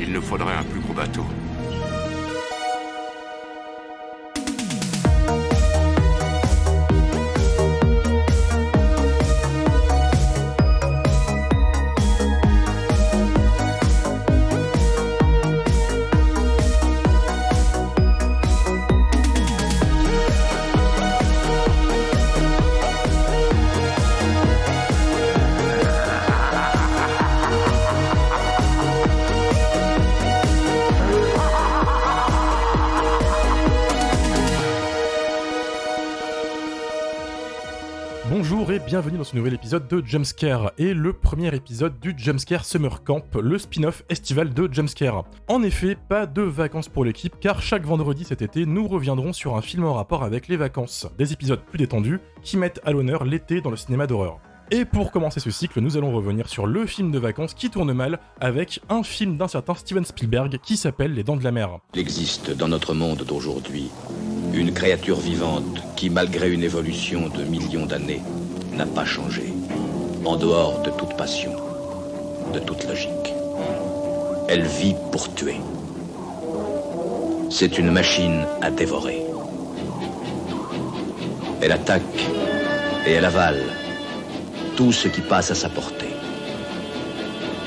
Il nous faudrait un plus gros bateau. Bonjour et bienvenue dans ce nouvel épisode de Jumpscare et le premier épisode du Jumpscare Summer Camp, le spin-off estival de Jumpscare. En effet, pas de vacances pour l'équipe car chaque vendredi cet été, nous reviendrons sur un film en rapport avec les vacances, des épisodes plus détendus qui mettent à l'honneur l'été dans le cinéma d'horreur. Et pour commencer ce cycle, nous allons revenir sur le film de vacances qui tourne mal avec un film d'un certain Steven Spielberg qui s'appelle Les Dents de la Mer. Il existe dans notre monde d'aujourd'hui une créature vivante qui, malgré une évolution de millions d'années, n'a pas changé, en dehors de toute passion, de toute logique. Elle vit pour tuer. C'est une machine à dévorer. Elle attaque et elle avale tout ce qui passe à sa portée.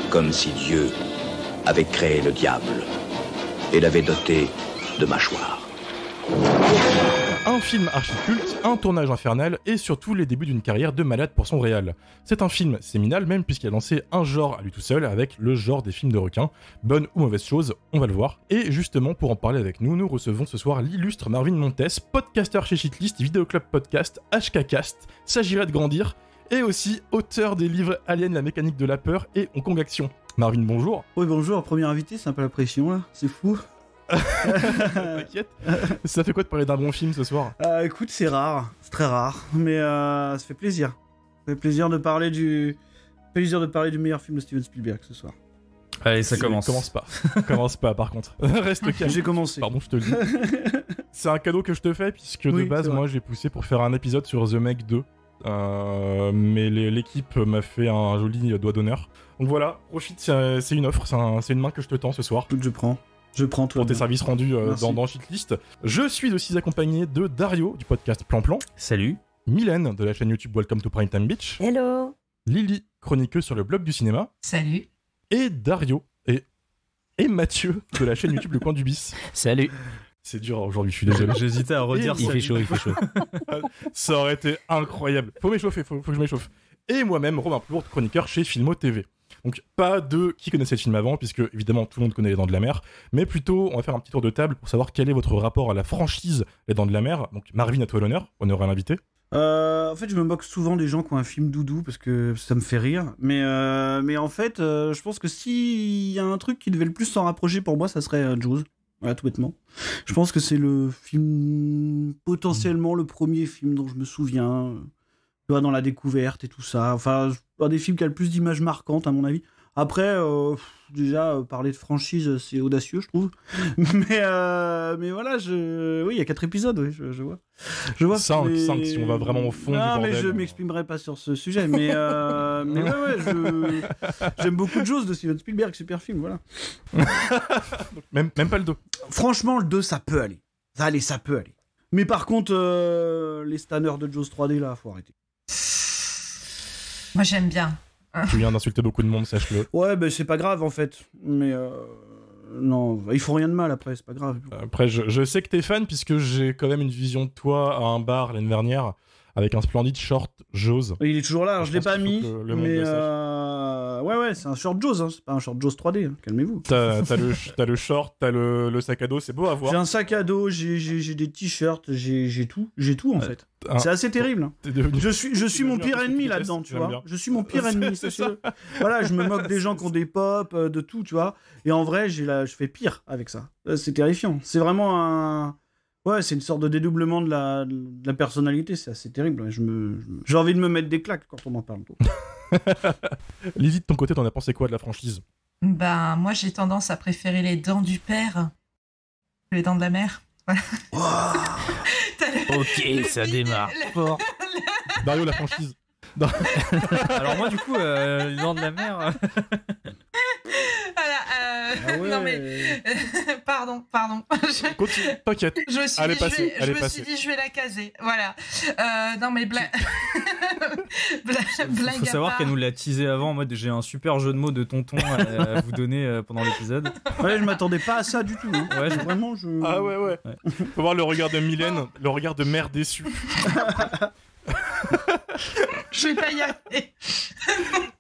Comme si Dieu avait créé le diable et l'avait doté de mâchoires. Un film archi-culte, un tournage infernal et surtout les débuts d'une carrière de malade pour son réal. C'est un film séminal même puisqu'il a lancé un genre à lui tout seul avec le genre des films de requins. Bonne ou mauvaise chose, on va le voir. Et justement pour en parler avec nous, nous recevons ce soir l'illustre Marvin Montes, podcaster chez Shitlist, Vidéoclub Podcast, HKcast, S'agirait de grandir et aussi auteur des livres Alien, la mécanique de la peur et Hong Kong Action. Marvin, bonjour. Oui, bonjour, premier invité, c'est un peu la pression là, c'est fou. T'inquiète. Ça fait quoi de parler d'un bon film ce soir ? Écoute, c'est rare, c'est très rare, mais ça fait plaisir. Ça fait plaisir de parler du meilleur film de Steven Spielberg ce soir. Allez, ça commence. Commence pas par contre. Reste calme. J'ai commencé. Pardon, je te le dis. C'est un cadeau que je te fais puisque de base, moi j'ai poussé pour faire un épisode sur The Meg 2. Mais l'équipe m'a fait un joli doigt d'honneur. Donc voilà, profite, c'est une offre, c'est une main que je te tends ce soir. Je prends tout pour tes services rendus dans Shitlist. Je suis aussi accompagné de Dario du podcast Plan Plan. Salut. Mylène de la chaîne YouTube Welcome to Primetime Beach. Hello. Lily, chroniqueuse sur le blog du cinéma. Salut. Et Dario et Mathieu de la chaîne YouTube Le Coin du Bis. Salut. C'est dur aujourd'hui, je suis désolé. J'hésitais à redire. Il fait chaud. Ça aurait été incroyable. Faut m'échauffer, faut que je m'échauffe. Et moi-même, Romain Plourde, chroniqueur chez Filmo TV. Donc pas de qui connaissait le film avant, puisque évidemment tout le monde connaît Les Dents de la Mer, mais plutôt on va faire un petit tour de table pour savoir quel est votre rapport à la franchise Les Dents de la Mer. Donc Marvin, à toi l'honneur, honneur à l'invité. En fait, je me moque souvent des gens qui ont un film doudou parce que ça me fait rire. Mais en fait, je pense que s'il y a un truc qui devait le plus s'en rapprocher pour moi, ça serait Jaws. Voilà, tout bêtement. Je pense que c'est le film, potentiellement le premier film dont je me souviens, tu vois, dans la découverte et tout ça. Enfin, un des films qui a le plus d'images marquantes, à mon avis. Après, déjà, parler de franchise, c'est audacieux, je trouve. Mais voilà, oui, il y a 4 épisodes, oui, je vois. Je vois 5, si on va vraiment au fond du bordel. bordel. Non, mais je m'exprimerai pas sur ce sujet. Mais ouais, j'aime beaucoup Jaws de Steven Spielberg, super film, voilà. même pas le 2. Franchement, le 2, ça peut aller. Ça peut aller. Mais par contre, les stanners de Jaws 3D, là, faut arrêter. Moi, j'aime bien. Tu viens d'insulter beaucoup de monde, sache-le. Ouais, ben c'est pas grave en fait. Mais non, ils font rien de mal après, c'est pas grave. Après, je sais que t'es fan puisque j'ai quand même une vision de toi à un bar l'année dernière avec un splendide short Jaws. Il est toujours là, alors je l'ai pas mis. Mais ouais, c'est un short Jaws, hein. C'est pas un short Jaws 3D, hein. Calmez-vous. T'as le short, t'as le sac à dos, c'est beau à voir. J'ai un sac à dos, j'ai des t-shirts, j'ai tout en fait. C'est assez terrible. Hein. Je suis mon pire ennemi là-dedans, tu vois. Je suis mon pire ennemi, sachez-le. Voilà, je me moque des gens qui ont des pop, de tout, tu vois. Et en vrai, je fais pire avec ça. C'est terrifiant. C'est vraiment un... Ouais, c'est une sorte de dédoublement de la personnalité, c'est assez terrible. J'ai envie de me mettre des claques quand on m'en parle. Lizzie, de ton côté, t'en as pensé quoi de la franchise ? Ben, moi, j'ai tendance à préférer les dents du père que les dents de la mère. Voilà. Wow. Ok, ça démarre fort. Dario, la franchise. Alors moi, du coup, les dents de la mer... ouais. Non mais pardon. Continue, t'inquiète. Je me suis Elle est dit, passée, elle est je me suis passée. dit, je vais la caser. Voilà. Non mais blague Faut à savoir part. qu'elle nous l'a teasé avant en mode j'ai un super jeu de mots de tonton à vous donner pendant l'épisode. Ouais, je m'attendais pas à ça du tout. Hein. Ouais, Vraiment, Ah ouais. Faut voir le regard de Mylène, le regard de mère déçue. Je vais pas y arriver.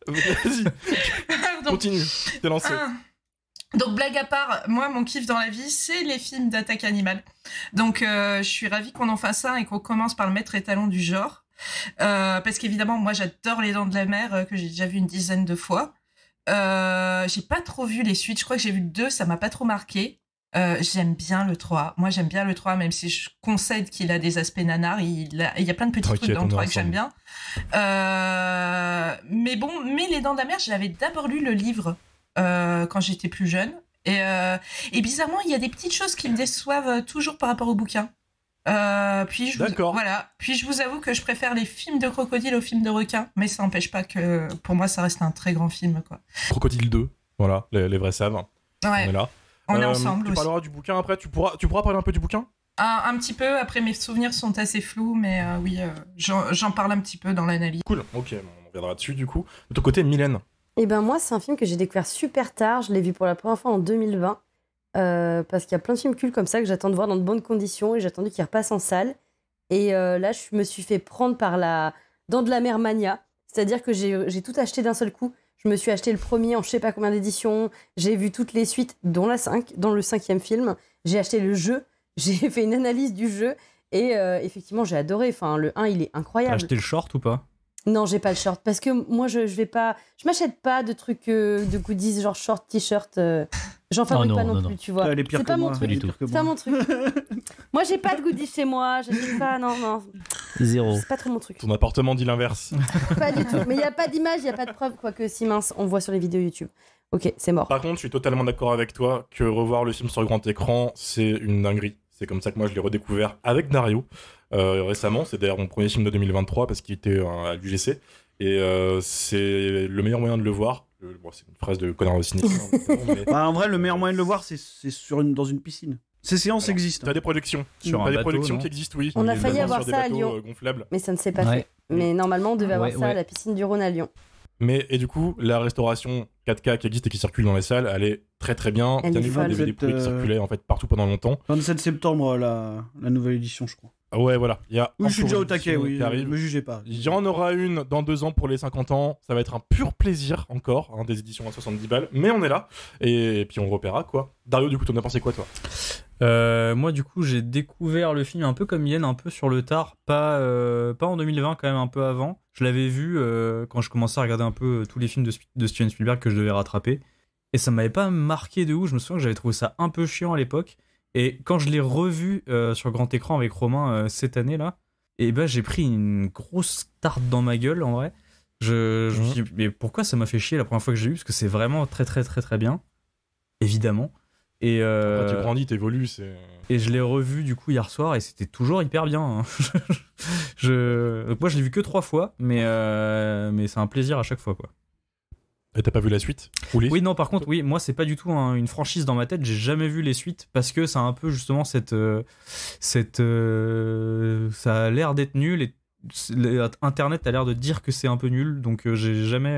Vas-y, Pardon. continue, t'es lancé. Donc blague à part, moi mon kiff dans la vie c'est les films d'attaque animale. Donc je suis ravie qu'on en fasse un et qu'on commence par le maître étalon du genre. Parce qu'évidemment moi j'adore Les Dents de la Mer que j'ai déjà vu une dizaine de fois. J'ai pas trop vu les suites, je crois que j'ai vu le 2, ça m'a pas trop marqué. J'aime bien le 3. Moi, j'aime bien le 3, même si je concède qu'il a des aspects nanars. Il y a plein de petits trucs dans le 3 que j'aime bien. Mais Les Dents de la Mer, j'avais d'abord lu le livre quand j'étais plus jeune. Et bizarrement, il y a des petites choses qui me déçoivent toujours par rapport au bouquin. Puis je vous avoue que je préfère les films de crocodile aux films de requins. Mais ça n'empêche pas que, pour moi, ça reste un très grand film, quoi. Crocodile 2, voilà, les vrais savent. Ouais. On est là. On est ensemble tu aussi. parleras du bouquin après, tu pourras parler un peu du bouquin. Un petit peu, après mes souvenirs sont assez flous, mais oui, j'en parle un petit peu dans l'analyse. Cool, ok, on reviendra dessus du coup. De ton côté, Mylène. Et ben moi, c'est un film que j'ai découvert super tard. Je l'ai vu pour la première fois en 2020. Parce qu'il y a plein de films cultes comme ça que j'attends de voir dans de bonnes conditions et j'ai attendu qu'ils repassent en salle. Et là, je me suis fait prendre par la Dents de la Mer mania. C'est-à-dire que j'ai tout acheté d'un seul coup. Je me suis acheté le premier en je sais pas combien d'éditions. J'ai vu toutes les suites, dont le 5e film. J'ai acheté le jeu. J'ai fait une analyse du jeu. Et effectivement, j'ai adoré. Enfin, le 1, il est T'as incroyable. acheté le short ou pas? Non, j'ai pas le short. Parce que moi, je vais pas... Je m'achète pas de trucs de goodies, genre short, t-shirt. J'en fabrique pas non plus, tu vois. Elle est pire C'est que pas moi. mon truc. Elle est pire que C'est pas moi. mon truc. Moi, j'ai pas de goodies chez moi. J'achète pas, non. Zéro. C'est pas trop mon truc. Ton appartement dit l'inverse. Pas du tout. Mais il y a pas d'image, il y a pas de preuve, quoique si mince, on voit sur les vidéos YouTube. Ok, c'est mort. Par contre, je suis totalement d'accord avec toi que revoir le film sur grand écran, c'est une dinguerie. C'est comme ça que moi je l'ai redécouvert avec Dario récemment. C'est d'ailleurs mon premier film de 2023 parce qu'il était à l'UGC. Et c'est le meilleur moyen de le voir. Bon, c'est une phrase de connard de cinéphile. Mais... Bah, en vrai, le meilleur moyen de le voir, c'est dans une piscine. Ces séances Alors, existent. T'as des projections. Sur T'as un des bateau, projections non qui existent, oui. On a Des failli bateaux avoir sur des ça à bateaux, Lyon. gonflables. Mais ça ne s'est pas Ouais. fait. Mais normalement, on devait avoir ça à ouais. la piscine du Rhône à Lyon. Mais, et du coup, la restauration 4K qui existe et qui circule dans les salles, elle est très très bien. Elle Il y a est des folle. DVD pourris qui circulaient en fait partout pendant longtemps. 27 septembre, la nouvelle édition, je crois. Ah ouais, voilà. Il y a Oui, je suis déjà au encore une taquet, édition oui. qui arrive. Me jugez pas. Il y en aura une dans 2 ans pour les 50 ans. Ça va être un pur plaisir encore, des éditions à 70 balles. Mais on est là. Et puis on repérera quoi. Dario, du coup, t'en as pensé quoi toi? Moi, du coup, j'ai découvert le film un peu comme Yann, un peu sur le tard, pas en 2020, quand même un peu avant. Je l'avais vu quand je commençais à regarder un peu tous les films de Steven Spielberg que je devais rattraper. Et ça m'avait pas marqué de ouf. Je me souviens que j'avais trouvé ça un peu chiant à l'époque. Et quand je l'ai revu sur grand écran avec Romain cette année-là, et ben j'ai pris une grosse tarte dans ma gueule, en vrai. Je me suis dit, mais pourquoi ça m'a fait chier la première fois que j'ai vu? Parce que c'est vraiment très très très très bien, évidemment. Et Quand tu grandis, t'évolues, c'est... et je l'ai revu du coup hier soir et c'était toujours hyper bien. Hein. Donc moi je l'ai vu que 3 fois, mais c'est un plaisir à chaque fois quoi. Et t'as pas vu la suite? Ou les Oui non par contre oui moi c'est pas du tout une franchise dans ma tête, j'ai jamais vu les suites parce que ça a un peu justement cette ça a l'air d'être nul et Internet a l'air de dire que c'est un peu nul donc j'ai jamais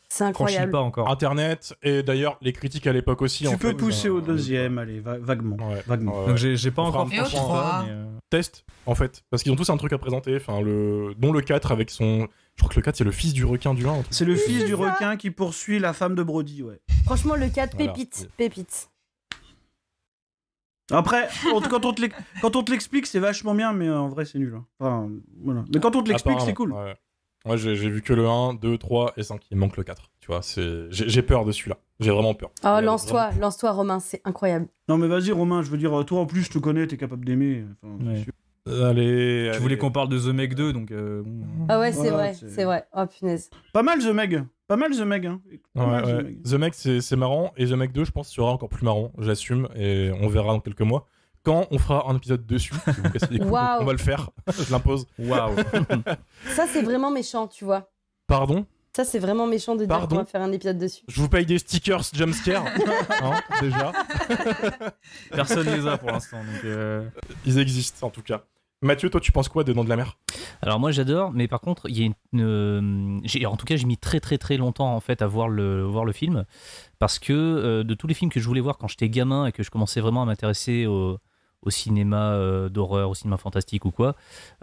C'est franchi le incroyable. pas encore. Internet, et d'ailleurs les critiques à l'époque aussi. Tu en peux fait, pousser au ouais. deuxième, allez, vaguement. Ouais. Vaguement. Ouais. Donc j'ai pas On fera encore un franchi le prochain pas. pas. Mais, Test, en fait, parce qu'ils ont tous un truc à présenter, enfin dont le 4 avec son... Je crois que le 4 c'est le fils du requin du 1. C'est le fils C'est du ça. requin qui poursuit la femme de Brody, ouais. Franchement, le 4, Voilà. pépite. Après, quand on te l'explique, c'est vachement bien, mais en vrai, c'est nul. Hein. Enfin, voilà. Mais quand on te l'explique, c'est cool. Ouais. Moi j'ai vu que le 1, 2, 3 et 5, il manque le 4. Tu vois, j'ai peur de celui-là. J'ai vraiment peur. Oh, Il y a lance-toi, Romain, c'est incroyable. Non, mais vas-y, Romain, je veux dire, toi en plus, je te connais, t'es capable d'aimer. Enfin, Ouais. c'est sûr. Allez. tu voulais qu'on parle de The Meg 2 donc bon. Ah ouais, c'est Ouais, vrai, c'est- c'est vrai. Oh punaise. Pas mal, The Meg. Pas mal, The Meg. Hein. Pas Ouais, mal, ouais. The Meg. The Meg c'est marrant, et The Meg 2 je pense sera encore plus marrant, j'assume, et on verra dans quelques mois quand on fera un épisode dessus. Si vous me cassez les couilles, Waouh. on va le faire, je l'impose. Waouh. Ça, c'est vraiment méchant, tu vois. Pardon? Ça, c'est vraiment méchant de dire Pardon. qu'on va faire un épisode dessus. Je vous paye des stickers jumpscare, hein, déjà. Personne les a pour l'instant. Donc, Ils existent en tout cas. Mathieu, toi, tu penses quoi de Dents de la Mer? Alors moi j'adore, mais par contre il y a en tout cas j'ai mis très très très longtemps en fait à voir le film, parce que de tous les films que je voulais voir quand j'étais gamin et que je commençais vraiment à m'intéresser au cinéma d'horreur, au cinéma fantastique ou quoi,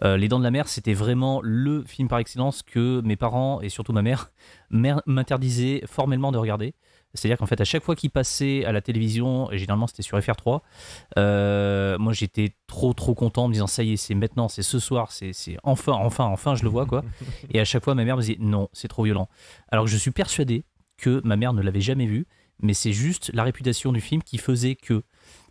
Les Dents de la Mer c'était vraiment le film par excellence que mes parents et surtout ma mère m'interdisaient formellement de regarder. C'est-à-dire qu'en fait, à chaque fois qu'il passait à la télévision, et généralement c'était sur FR3, moi j'étais trop content en me disant ça y est, c'est maintenant, c'est ce soir, c'est enfin je le vois quoi. Et à chaque fois, ma mère me disait non, c'est trop violent. Alors que je suis persuadé que ma mère ne l'avait jamais vu, mais c'est juste la réputation du film qui faisait que.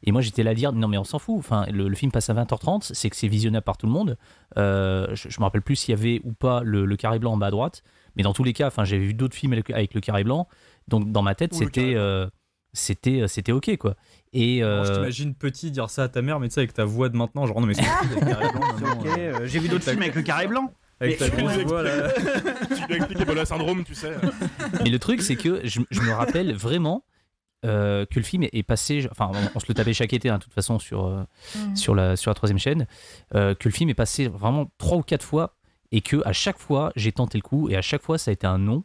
Et moi j'étais là à dire non mais on s'en fout, enfin, le film passe à 20h30, c'est que c'est visionnable par tout le monde. Je me rappelle plus s'il y avait ou pas le carré blanc en bas à droite, mais dans tous les cas, enfin, j'avais vu d'autres films avec le carré blanc. Donc dans ma tête, c'était ok quoi. Et je t'imagine petit dire ça à ta mère, mais tu sais avec ta voix de maintenant, genre non mais c'est cool, avec le carré blanc, C'est maman, ok, j'ai vu d'autres films avec le carré blanc. avec ta grosse voix là. Tu lui as expliqué Ebola syndrome, tu sais. Mais le truc, c'est que je me rappelle vraiment que le film est passé. Enfin, on se le tapait chaque été, hein, de toute façon, sur la troisième chaîne. Que le film est passé vraiment 3 ou 4 fois et que à chaque fois, j'ai tenté le coup et à chaque fois, ça a été un non.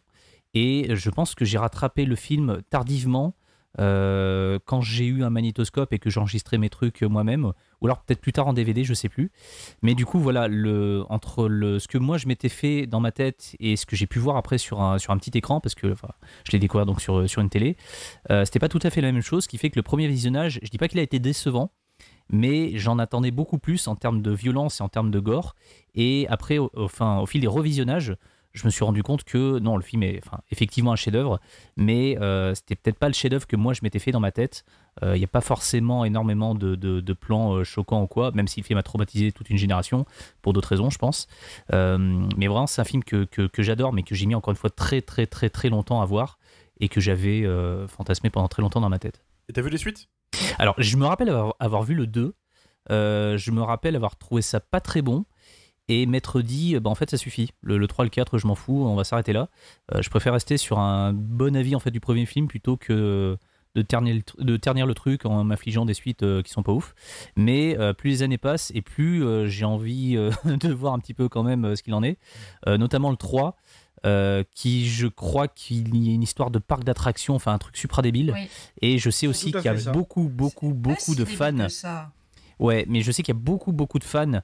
Et je pense que j'ai rattrapé le film tardivement quand j'ai eu un magnétoscope et que j'enregistrais mes trucs moi-même, ou alors peut-être plus tard en DVD, je sais plus. Mais du coup, voilà, entre ce que moi je m'étais fait dans ma tête et ce que j'ai pu voir après sur un petit écran, parce que je l'ai découvert donc sur une télé, c'était pas tout à fait la même chose, ce qui fait que le premier visionnage, je dis pas qu'il a été décevant, mais j'en attendais beaucoup plus en termes de violence et en termes de gore. Et après, au fil des revisionnages, je me suis rendu compte que non, le film est effectivement un chef-d'œuvre, mais c'était peut-être pas le chef-d'œuvre que moi je m'étais fait dans ma tête. Il n'y a pas forcément énormément de plans choquants ou quoi, même si le film a traumatisé toute une génération pour d'autres raisons, je pense. Mais vraiment, c'est un film que j'adore, mais que j'ai mis encore une fois très très très très longtemps à voir et que j'avais fantasmé pendant très longtemps dans ma tête. Et t'as vu les suites? Alors, je me rappelle avoir vu le 2. Je me rappelle avoir trouvé ça pas très bon. Et m'être dit, en fait ça suffit, le 3, le 4 je m'en fous, on va s'arrêter là. Je préfère rester sur un bon avis en fait du premier film plutôt que de ternir le truc en m'affligeant des suites qui sont pas ouf. Mais plus les années passent et plus j'ai envie de voir un petit peu quand même ce qu'il en est, notamment le 3 qui je crois qu'il y a une histoire de parc d'attractions, enfin un truc supra débile. Oui. Et je sais aussi qu'il y a beaucoup de fans. Ouais, mais je sais qu'il y a beaucoup de fans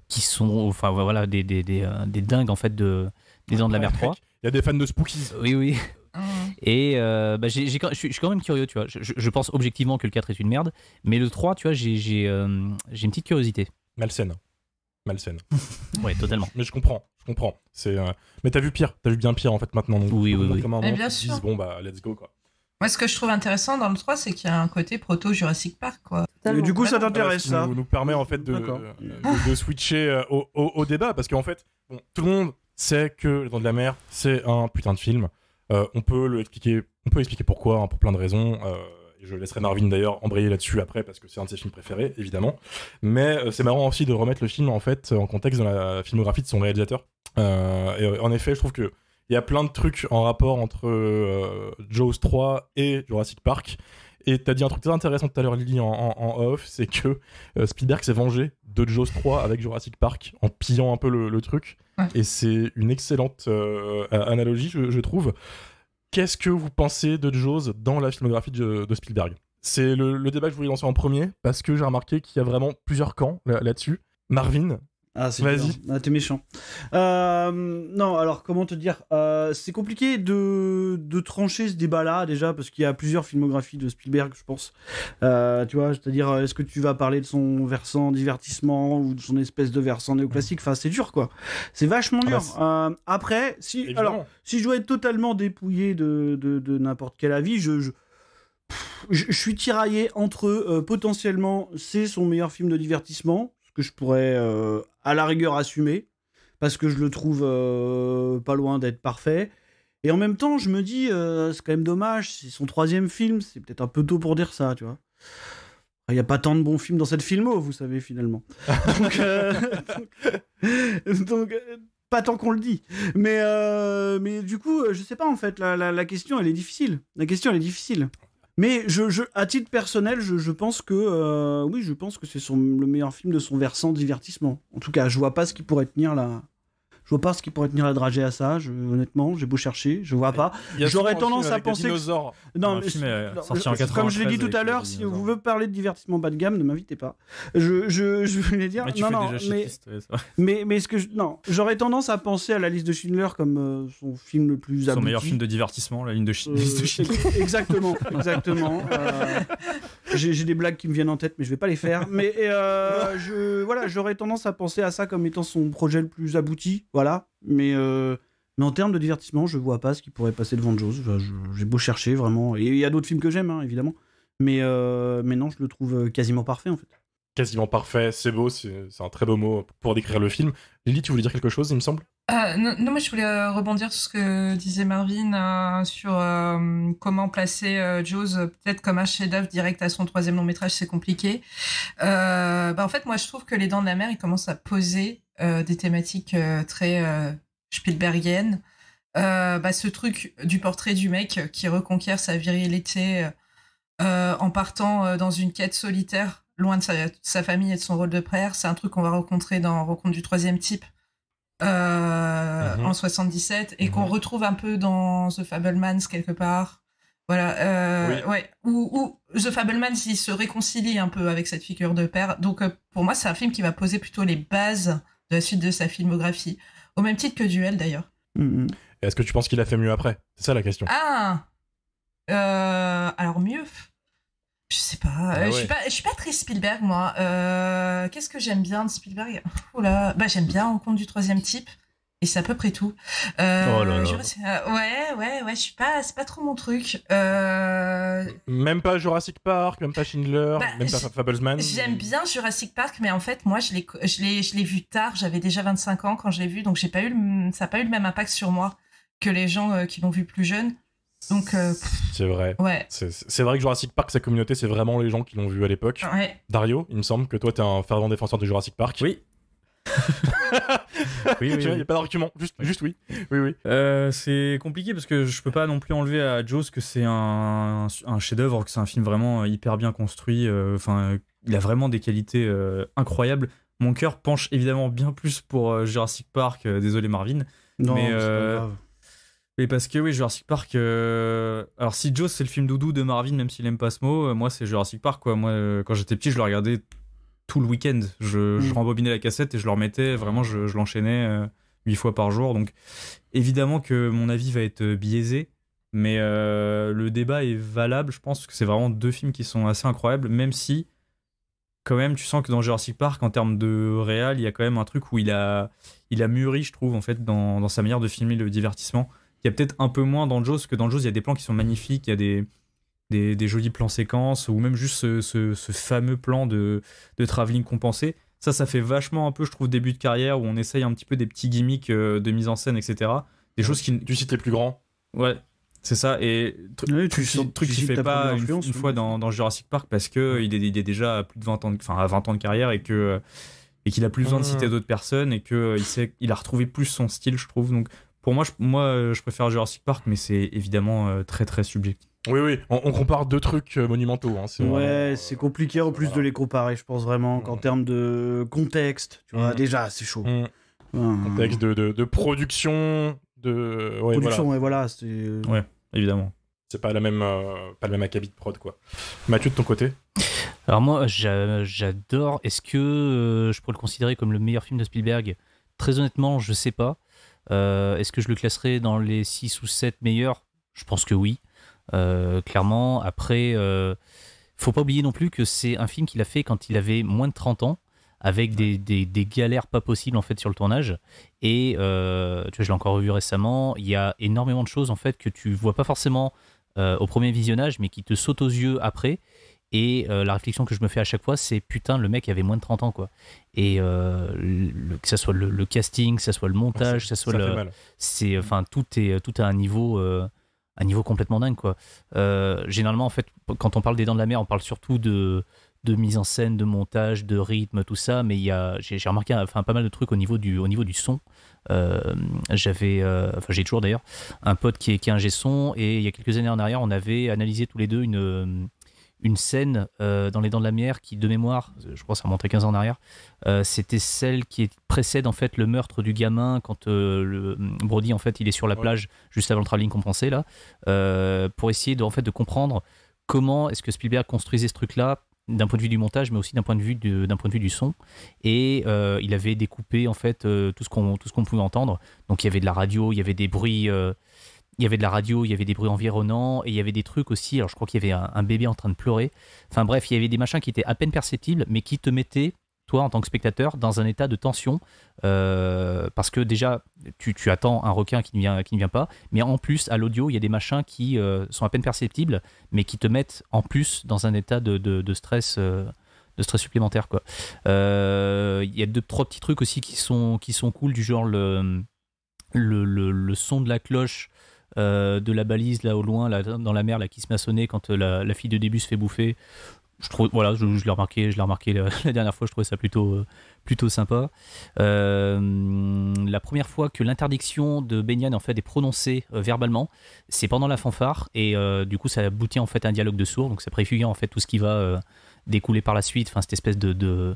qui sont, enfin voilà, des dingues en fait des Dents de la Mer 3. Il y a des fans de Spookies. Oui. Et je suis quand même curieux, tu vois. Je pense objectivement que le 4 est une merde, mais le 3, tu vois, j'ai une petite curiosité. Malsaine. Ouais, totalement. Mais je comprends. Mais t'as vu bien pire en fait maintenant. Donc, Oui. Mais bien sûr. Bon bah let's go quoi. Moi, ce que je trouve intéressant dans le 3, c'est qu'il y a un côté proto-Jurassic Park, quoi. Et du coup, ça t'intéresse, Ça ça nous permet en fait de switcher au débat, parce qu'en fait, bon, tout le monde sait que Les Dents de la Mer, c'est un putain de film. On peut expliquer pourquoi, hein, pour plein de raisons. Et je laisserai Marvin d'ailleurs embrayer là-dessus après, parce que c'est un de ses films préférés, évidemment. Mais c'est marrant aussi de remettre le film en fait en contexte dans la filmographie de son réalisateur. Et en effet, je trouve que il y a plein de trucs en rapport entre Jaws 3 et Jurassic Park. Et t'as dit un truc très intéressant tout à l'heure, Lily, en off, c'est que Spielberg s'est vengé de Jaws 3 avec Jurassic Park en pillant un peu le truc. Ouais. Et c'est une excellente analogie, je trouve. Qu'est-ce que vous pensez de Jaws dans la filmographie de Spielberg? C'est le débat que je voulais lancer en premier, parce que j'ai remarqué qu'il y a vraiment plusieurs camps là-dessus. Marvin, Ah, c'est vas-y. dur. Ah, t'es méchant. Non, alors comment te dire, c'est compliqué de trancher ce débat-là déjà parce qu'il y a plusieurs filmographies de Spielberg, je pense. Tu vois, c'est-à-dire, est-ce que tu vas parler de son versant divertissement ou de son espèce de versant néoclassique? Enfin, c'est dur, quoi. C'est vachement dur. Après, si je dois être totalement dépouillé de n'importe quel avis, je suis tiraillé entre potentiellement c'est son meilleur film de divertissement, ce que je pourrais à la rigueur assumer parce que je le trouve pas loin d'être parfait, et en même temps je me dis c'est quand même dommage, c'est son 3e film, c'est peut-être un peu tôt pour dire ça, tu vois. Il n'y a pas tant de bons films dans cette filmo, vous savez, finalement. Donc pas tant qu'on le dit. Mais du coup, je sais pas en fait. La question, elle est difficile. Mais à titre personnel, je pense que oui, je pense que c'est le meilleur film de son versant divertissement. En tout cas, je vois pas ce qui pourrait tenir la dragée à ça. Honnêtement, j'ai beau chercher, je vois pas. J'aurais tendance à penser non, mais film est sorti en 93, comme je l'ai dit tout à l'heure, si vous voulez parler de divertissement bas de gamme, ne m'invitez pas. Je voulais dire mais ce que j'aurais tendance à penser à La Liste de Schindler comme son film le plus abouti. Son meilleur film de divertissement, La Liste de Schindler. Exactement. J'ai des blagues qui me viennent en tête, mais je vais pas les faire. Mais j'aurais tendance à penser à ça comme étant son projet le plus abouti. Voilà, mais en termes de divertissement, je vois pas ce qui pourrait passer devant Jaws. J'ai beau chercher, vraiment. Et il y a d'autres films que j'aime, hein, évidemment. Mais non, je le trouve quasiment parfait, en fait. Quasiment parfait, c'est beau, c'est un très beau mot pour décrire le film. Lily, tu voulais dire quelque chose, il me semble ? Non, moi je voulais rebondir sur ce que disait Marvin sur comment placer Jaws peut-être comme un chef-d'œuvre direct à son 3e long métrage, c'est compliqué. En fait, moi je trouve que Les Dents de la Mer, il commence à poser des thématiques très Spielbergiennes. Ce truc du portrait du mec qui reconquiert sa virilité en partant dans une quête solitaire, loin de sa famille et de son rôle de père. C'est un truc qu'on va rencontrer dans Rencontre du troisième type en 77 et qu'on retrouve un peu dans The Fabelmans quelque part. Voilà, ouais, où The Fabelmans il se réconcilie un peu avec cette figure de père. Donc pour moi, c'est un film qui va poser plutôt les bases de la suite de sa filmographie, au même titre que Duel d'ailleurs. Et est-ce que tu penses qu'il a fait mieux après ? C'est ça la question. Alors mieux. Je sais pas. Je suis pas très Spielberg moi. Qu'est-ce que j'aime bien de Spielberg ? J'aime bien Rencontre du troisième type. Et c'est à peu près tout. Oh là là. Ouais, c'est pas trop mon truc. Même pas Jurassic Park, même pas Schindler, même pas Fabelmans. J'aime bien Jurassic Park, mais en fait, moi, je l'ai vu tard. J'avais déjà 25 ans quand je l'ai vu, donc ça n'a pas eu le même impact sur moi que les gens qui l'ont vu plus jeune. Donc, c'est vrai. Ouais. C'est vrai que Jurassic Park, sa communauté, c'est vraiment les gens qui l'ont vu à l'époque. Ouais. Dario, il me semble que toi, t'es un fervent défenseur de Jurassic Park. Oui. Oui. Tu vois, il n'y a pas d'argument. Juste oui. Oui. C'est compliqué parce que je peux pas non plus enlever à Jaws que c'est un chef-d'œuvre, que c'est un film vraiment hyper bien construit. Il a vraiment des qualités incroyables. Mon cœur penche évidemment bien plus pour Jurassic Park. Désolé Marvin. Non, mais c'est pas grave. Mais parce que oui, Jurassic Park. Alors si Jaws c'est le film doudou de Marvin, même s'il aime pas ce mot, moi c'est Jurassic Park quoi. Moi quand j'étais petit, je le regardais tout le week-end. Je rembobinais la cassette et je le remettais. Vraiment, je l'enchaînais 8 fois par jour. Donc évidemment que mon avis va être biaisé, mais le débat est valable. Je pense que c'est vraiment deux films qui sont assez incroyables, même si quand même tu sens que dans Jurassic Park, en termes de réal, il y a quand même un truc où il a mûri, je trouve, en fait, dans sa manière de filmer le divertissement. Il y a peut-être un peu moins dans Jaws, que dans Jaws, il y a des plans qui sont magnifiques, il y a des jolis plans séquences, ou même juste ce fameux plan de travelling compensé. Ça fait vachement un peu, je trouve, début de carrière, où on essaye un petit peu des petits gimmicks de mise en scène, etc. Des choses qui... Tu cites les plus grands. Ouais, c'est ça. Et truc qu'il fait pas une fois dans Jurassic Park, parce qu'il est déjà à plus de 20 ans, à 20 ans de carrière, et qu'il a plus besoin de citer d'autres personnes, et qu'il a retrouvé plus son style, je trouve. Donc, pour moi, je préfère Jurassic Park, mais c'est évidemment très très subjectif. Oui, on compare deux trucs monumentaux. Hein, c'est compliqué en plus de les comparer, je pense vraiment qu'en termes de contexte, tu vois, déjà c'est chaud. Contexte de production, c'est... Ouais, évidemment. C'est pas le même acabit de prod, quoi. Mathieu, de ton côté ? Alors moi, j'adore. Est-ce que je pourrais le considérer comme le meilleur film de Spielberg ? Très honnêtement, je sais pas. Est-ce que je le classerais dans les 6 ou 7 meilleurs ? Je pense que oui. Clairement. Après, faut pas oublier non plus que c'est un film qu'il a fait quand il avait moins de 30 ans, avec des galères pas possibles en fait sur le tournage. Et tu vois, je l'ai encore revu récemment. Il y a énormément de choses en fait que tu vois pas forcément au premier visionnage, mais qui te sautent aux yeux après. Et la réflexion que je me fais à chaque fois, c'est putain, le mec avait moins de 30 ans, quoi. Et que ça soit le casting, que ça soit le montage, que ça soit tout est à un niveau complètement dingue, quoi. Généralement, en fait, quand on parle des Dents de la Mer, on parle surtout de de mise en scène, de montage, de rythme, tout ça, mais j'ai remarqué pas mal de trucs au niveau du son. J'ai toujours d'ailleurs un pote qui est ingé son, et il y a quelques années en arrière, on avait analysé tous les deux une scène dans Les Dents de la Mer qui, de mémoire, je crois que ça remontait 15 ans en arrière, c'était celle qui précède en fait le meurtre du gamin quand Brody en fait il est sur la plage juste avant le travelling compensé là, pour essayer de comprendre comment est-ce que Spielberg construisait ce truc là d'un point de vue du montage, mais aussi d'un point de vue du son. Et il avait découpé en fait tout ce qu'on pouvait entendre. Donc il y avait de la radio, il y avait des bruits, il y avait de la radio, il y avait des bruits environnants, et il y avait des trucs aussi. Alors je crois qu'il y avait un bébé en train de pleurer. Enfin bref, il y avait des machins qui étaient à peine perceptibles, mais qui te mettaient, toi en tant que spectateur, dans un état de tension, parce que déjà tu attends un requin qui ne vient pas, mais en plus à l'audio il y a des machins qui sont à peine perceptibles, mais qui te mettent en plus dans un état de stress supplémentaire quoi. Il y a 2-3 petits trucs aussi qui sont cool, du genre le son de la cloche de la balise là au loin là, dans la mer là, qui se met à sonner quand la fille de début se fait bouffer. Je trouve, voilà, je l'ai remarqué la dernière fois, je trouvais ça plutôt sympa. La première fois que l'interdiction de Benyan en fait est prononcée verbalement, c'est pendant la fanfare, et du coup ça aboutit en fait à un dialogue de sourds, donc ça préfigure en fait tout ce qui va découler par la suite, enfin cette espèce de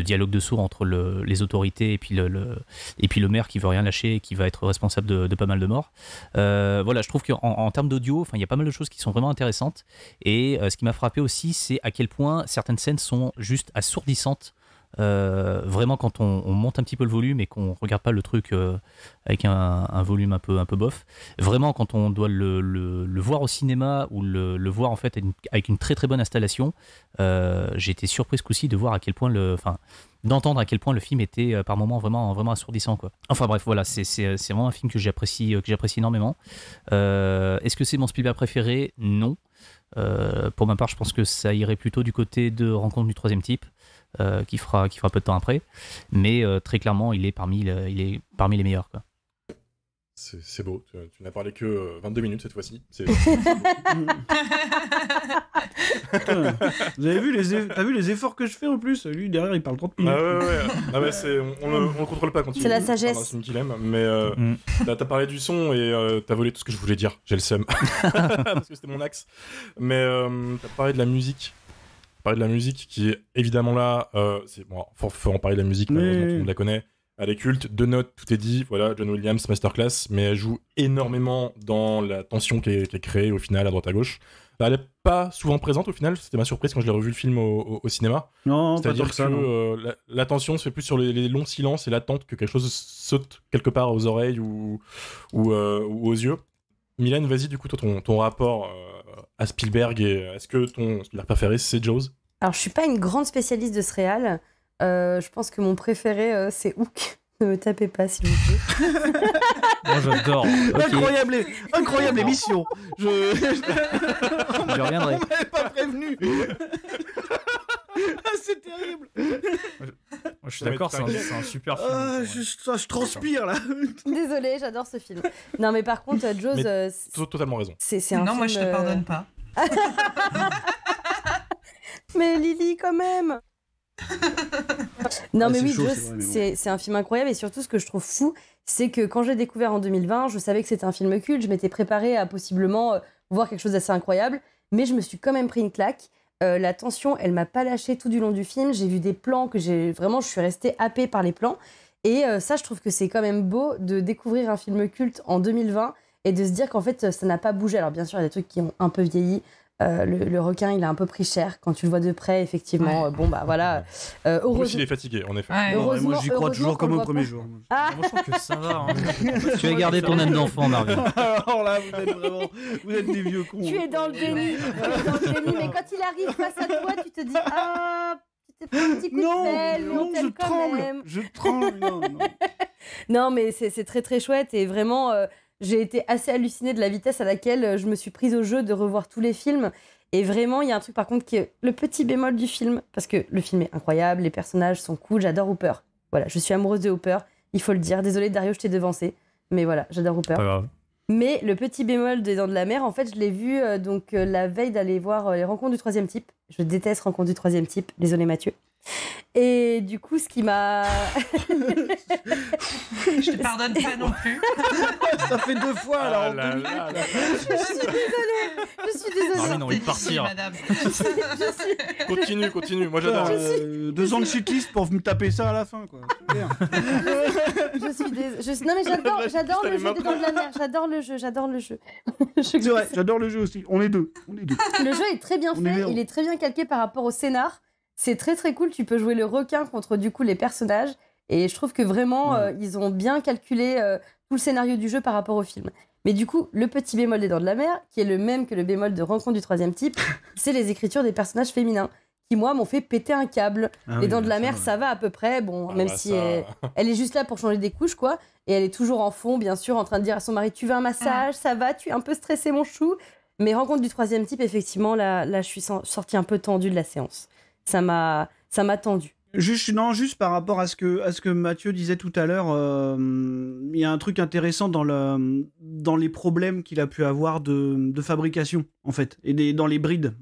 dialogue de sourds entre les autorités et puis le maire qui veut rien lâcher et qui va être responsable de pas mal de morts. Voilà, je trouve qu'en termes d'audio, il y a pas mal de choses qui sont vraiment intéressantes, et ce qui m'a frappé aussi, c'est à quel point certaines scènes sont juste assourdissantes. Vraiment quand on monte un petit peu le volume et qu'on regarde pas le truc avec un volume un peu bof, vraiment quand on doit le voir au cinéma ou le voir en fait avec une très très bonne installation, j'ai été surpris ce coup-ci de voir à quel point d'entendre à quel point le film était par moments vraiment, vraiment assourdissant quoi. Enfin bref, voilà, c'est vraiment un film que j'apprécie énormément. Est-ce que c'est mon Spielberg préféré? Non. Pour ma part, je pense que ça irait plutôt du côté de Rencontre du troisième type, qui fera peu de temps après, mais très clairement il est parmi les meilleurs quoi. C'est beau, tu n'as parlé que 22 minutes cette fois-ci. Vous avez vu t'as vu les efforts que je fais en plus? Lui derrière il parle 30 minutes. Ah ouais, on le contrôle pas quand il c'est la sagesse. C'est qu'il aime, mais t'as parlé du son et t'as volé tout ce que je voulais dire. J'ai le seum parce que c'était mon axe. Mais t'as parlé de la musique. Qui est évidemment là. Faut en parler de la musique, malheureusement tout le monde la connaît. Elle est culte, 2 notes, tout est dit. Voilà, John Williams, masterclass, mais elle joue énormément dans la tension qui est créée au final à droite à gauche. Elle n'est pas souvent présente au final, c'était ma surprise quand je l'ai revu le film au cinéma. Non, c'est-à-dire que la tension se fait plus sur les longs silences et l'attente que quelque chose saute quelque part aux oreilles ou aux yeux. Mylène, vas-y, du coup, toi, ton rapport à Spielberg, et est-ce que ton Spielberg préféré, c'est Jaws? Alors, je suis pas une grande spécialiste de ce réal. Je pense que mon préféré, c'est Hook. Ne me tapez pas, s'il vous plaît. Moi, j'adore. Okay. Incroyable émission. Je reviendrai. On m'avait pas prévenu. C'est terrible. Je suis d'accord, c'est un super film. Je transpire là. Désolée, j'adore ce film. Non, mais par contre, Jaws... totalement raison. C'est un non, film, moi je te pardonne pas. Mais Lily, quand même. Non mais oui, Jaws, c'est un film incroyable, et surtout ce que je trouve fou, c'est que quand j'ai découvert en 2020, je savais que c'était un film culte, je m'étais préparée à possiblement voir quelque chose d'assez incroyable, mais je me suis quand même pris une claque. La tension, elle m'a pas lâché tout du long du film, j'ai vu des plans que je suis restée happée par les plans, et ça je trouve que c'est quand même beau de découvrir un film culte en 2020 et de se dire qu'en fait ça n'a pas bougé. Alors bien sûr il y a des trucs qui ont un peu vieilli. Le requin, il a un peu pris cher quand tu le vois de près, effectivement. Ouais. Bon, bah voilà. Heureusement, il est fatigué, en effet. Ouais. Non, moi j'y crois toujours comme au premier jour. Ah. Moi, je trouve que ça va. Tu as gardé ton âme d'enfant, Marvin. Alors là, vous êtes des vieux cons. Tu es dans le déni. Mais quand il arrive face à toi, tu te dis tu t'es pris un petit coup de pelle, mais on t'aime quand même. Je tremble. Non. Non, mais c'est très très chouette, et vraiment. J'ai été assez hallucinée de la vitesse à laquelle je me suis prise au jeu de revoir tous les films. Et vraiment, il y a un truc par contre qui est le petit bémol du film, parce que le film est incroyable, les personnages sont cool, j'adore Hooper. Voilà, je suis amoureuse de Hooper, il faut le dire. Désolée Dario, je t'ai devancé, mais voilà, j'adore Hooper. Pas grave. Mais le petit bémol des Dents de la Mer, en fait, je l'ai vu la veille d'aller voir Les Rencontres du troisième type, Je déteste Rencontre du troisième type. Désolé Mathieu. Et du coup, ce qui m'a... Je te pardonne pas non plus. Ça fait 2 fois, alors. Je suis désolée. Non, mais non, il partir. Madame. Continue, moi j'adore. 2 ans de shitlist pour me taper ça à la fin, quoi. Je suis désolée. Non, mais j'adore le jeu des Dents de la Mer. J'adore le jeu. C'est vrai, j'adore le jeu aussi. On est deux. Le jeu est très bien fait. Il est très bien calqué par rapport au scénar. C'est très très cool. Tu peux jouer le requin contre du coup les personnages. Et je trouve que vraiment, ils ont bien calculé tout le scénario du jeu par rapport au film. Mais du coup, le petit bémol des Dents de la Mer, qui est le même que le bémol de Rencontre du troisième type, c'est les écritures des personnages féminins, qui moi m'ont fait péter un câble. Les Dents de la Mer, ça va à peu près, bon, même si elle est juste là pour changer des couches, quoi. Et elle est toujours en fond, bien sûr, en train de dire à son mari, tu veux un massage, ça va, tu es un peu stressé, mon chou. Mais Rencontre du troisième type, effectivement, là je suis sortie un peu tendue de la séance. Ça m'a tendu. Juste par rapport à ce que Mathieu disait tout à l'heure, il y a un truc intéressant dans les problèmes qu'il a pu avoir de fabrication, en fait, et dans les brides,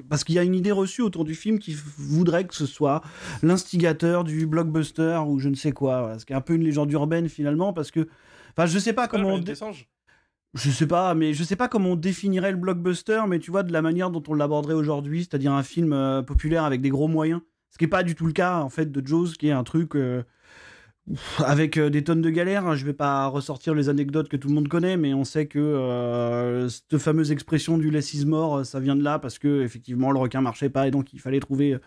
parce qu'il y a une idée reçue autour du film qui voudrait que ce soit l'instigateur du blockbuster ou je ne sais quoi, voilà, ce qui est un peu une légende urbaine finalement, parce que, enfin, je sais pas comment. Je sais pas comment on définirait le blockbuster, mais tu vois, de la manière dont on l'aborderait aujourd'hui, c'est-à-dire un film populaire avec des gros moyens. Ce qui n'est pas du tout le cas, en fait, de Jaws, qui est un truc avec des tonnes de galères. Je ne vais pas ressortir les anecdotes que tout le monde connaît, mais on sait que cette fameuse expression du less is more, ça vient de là, parce que effectivement le requin marchait pas, et donc il fallait trouver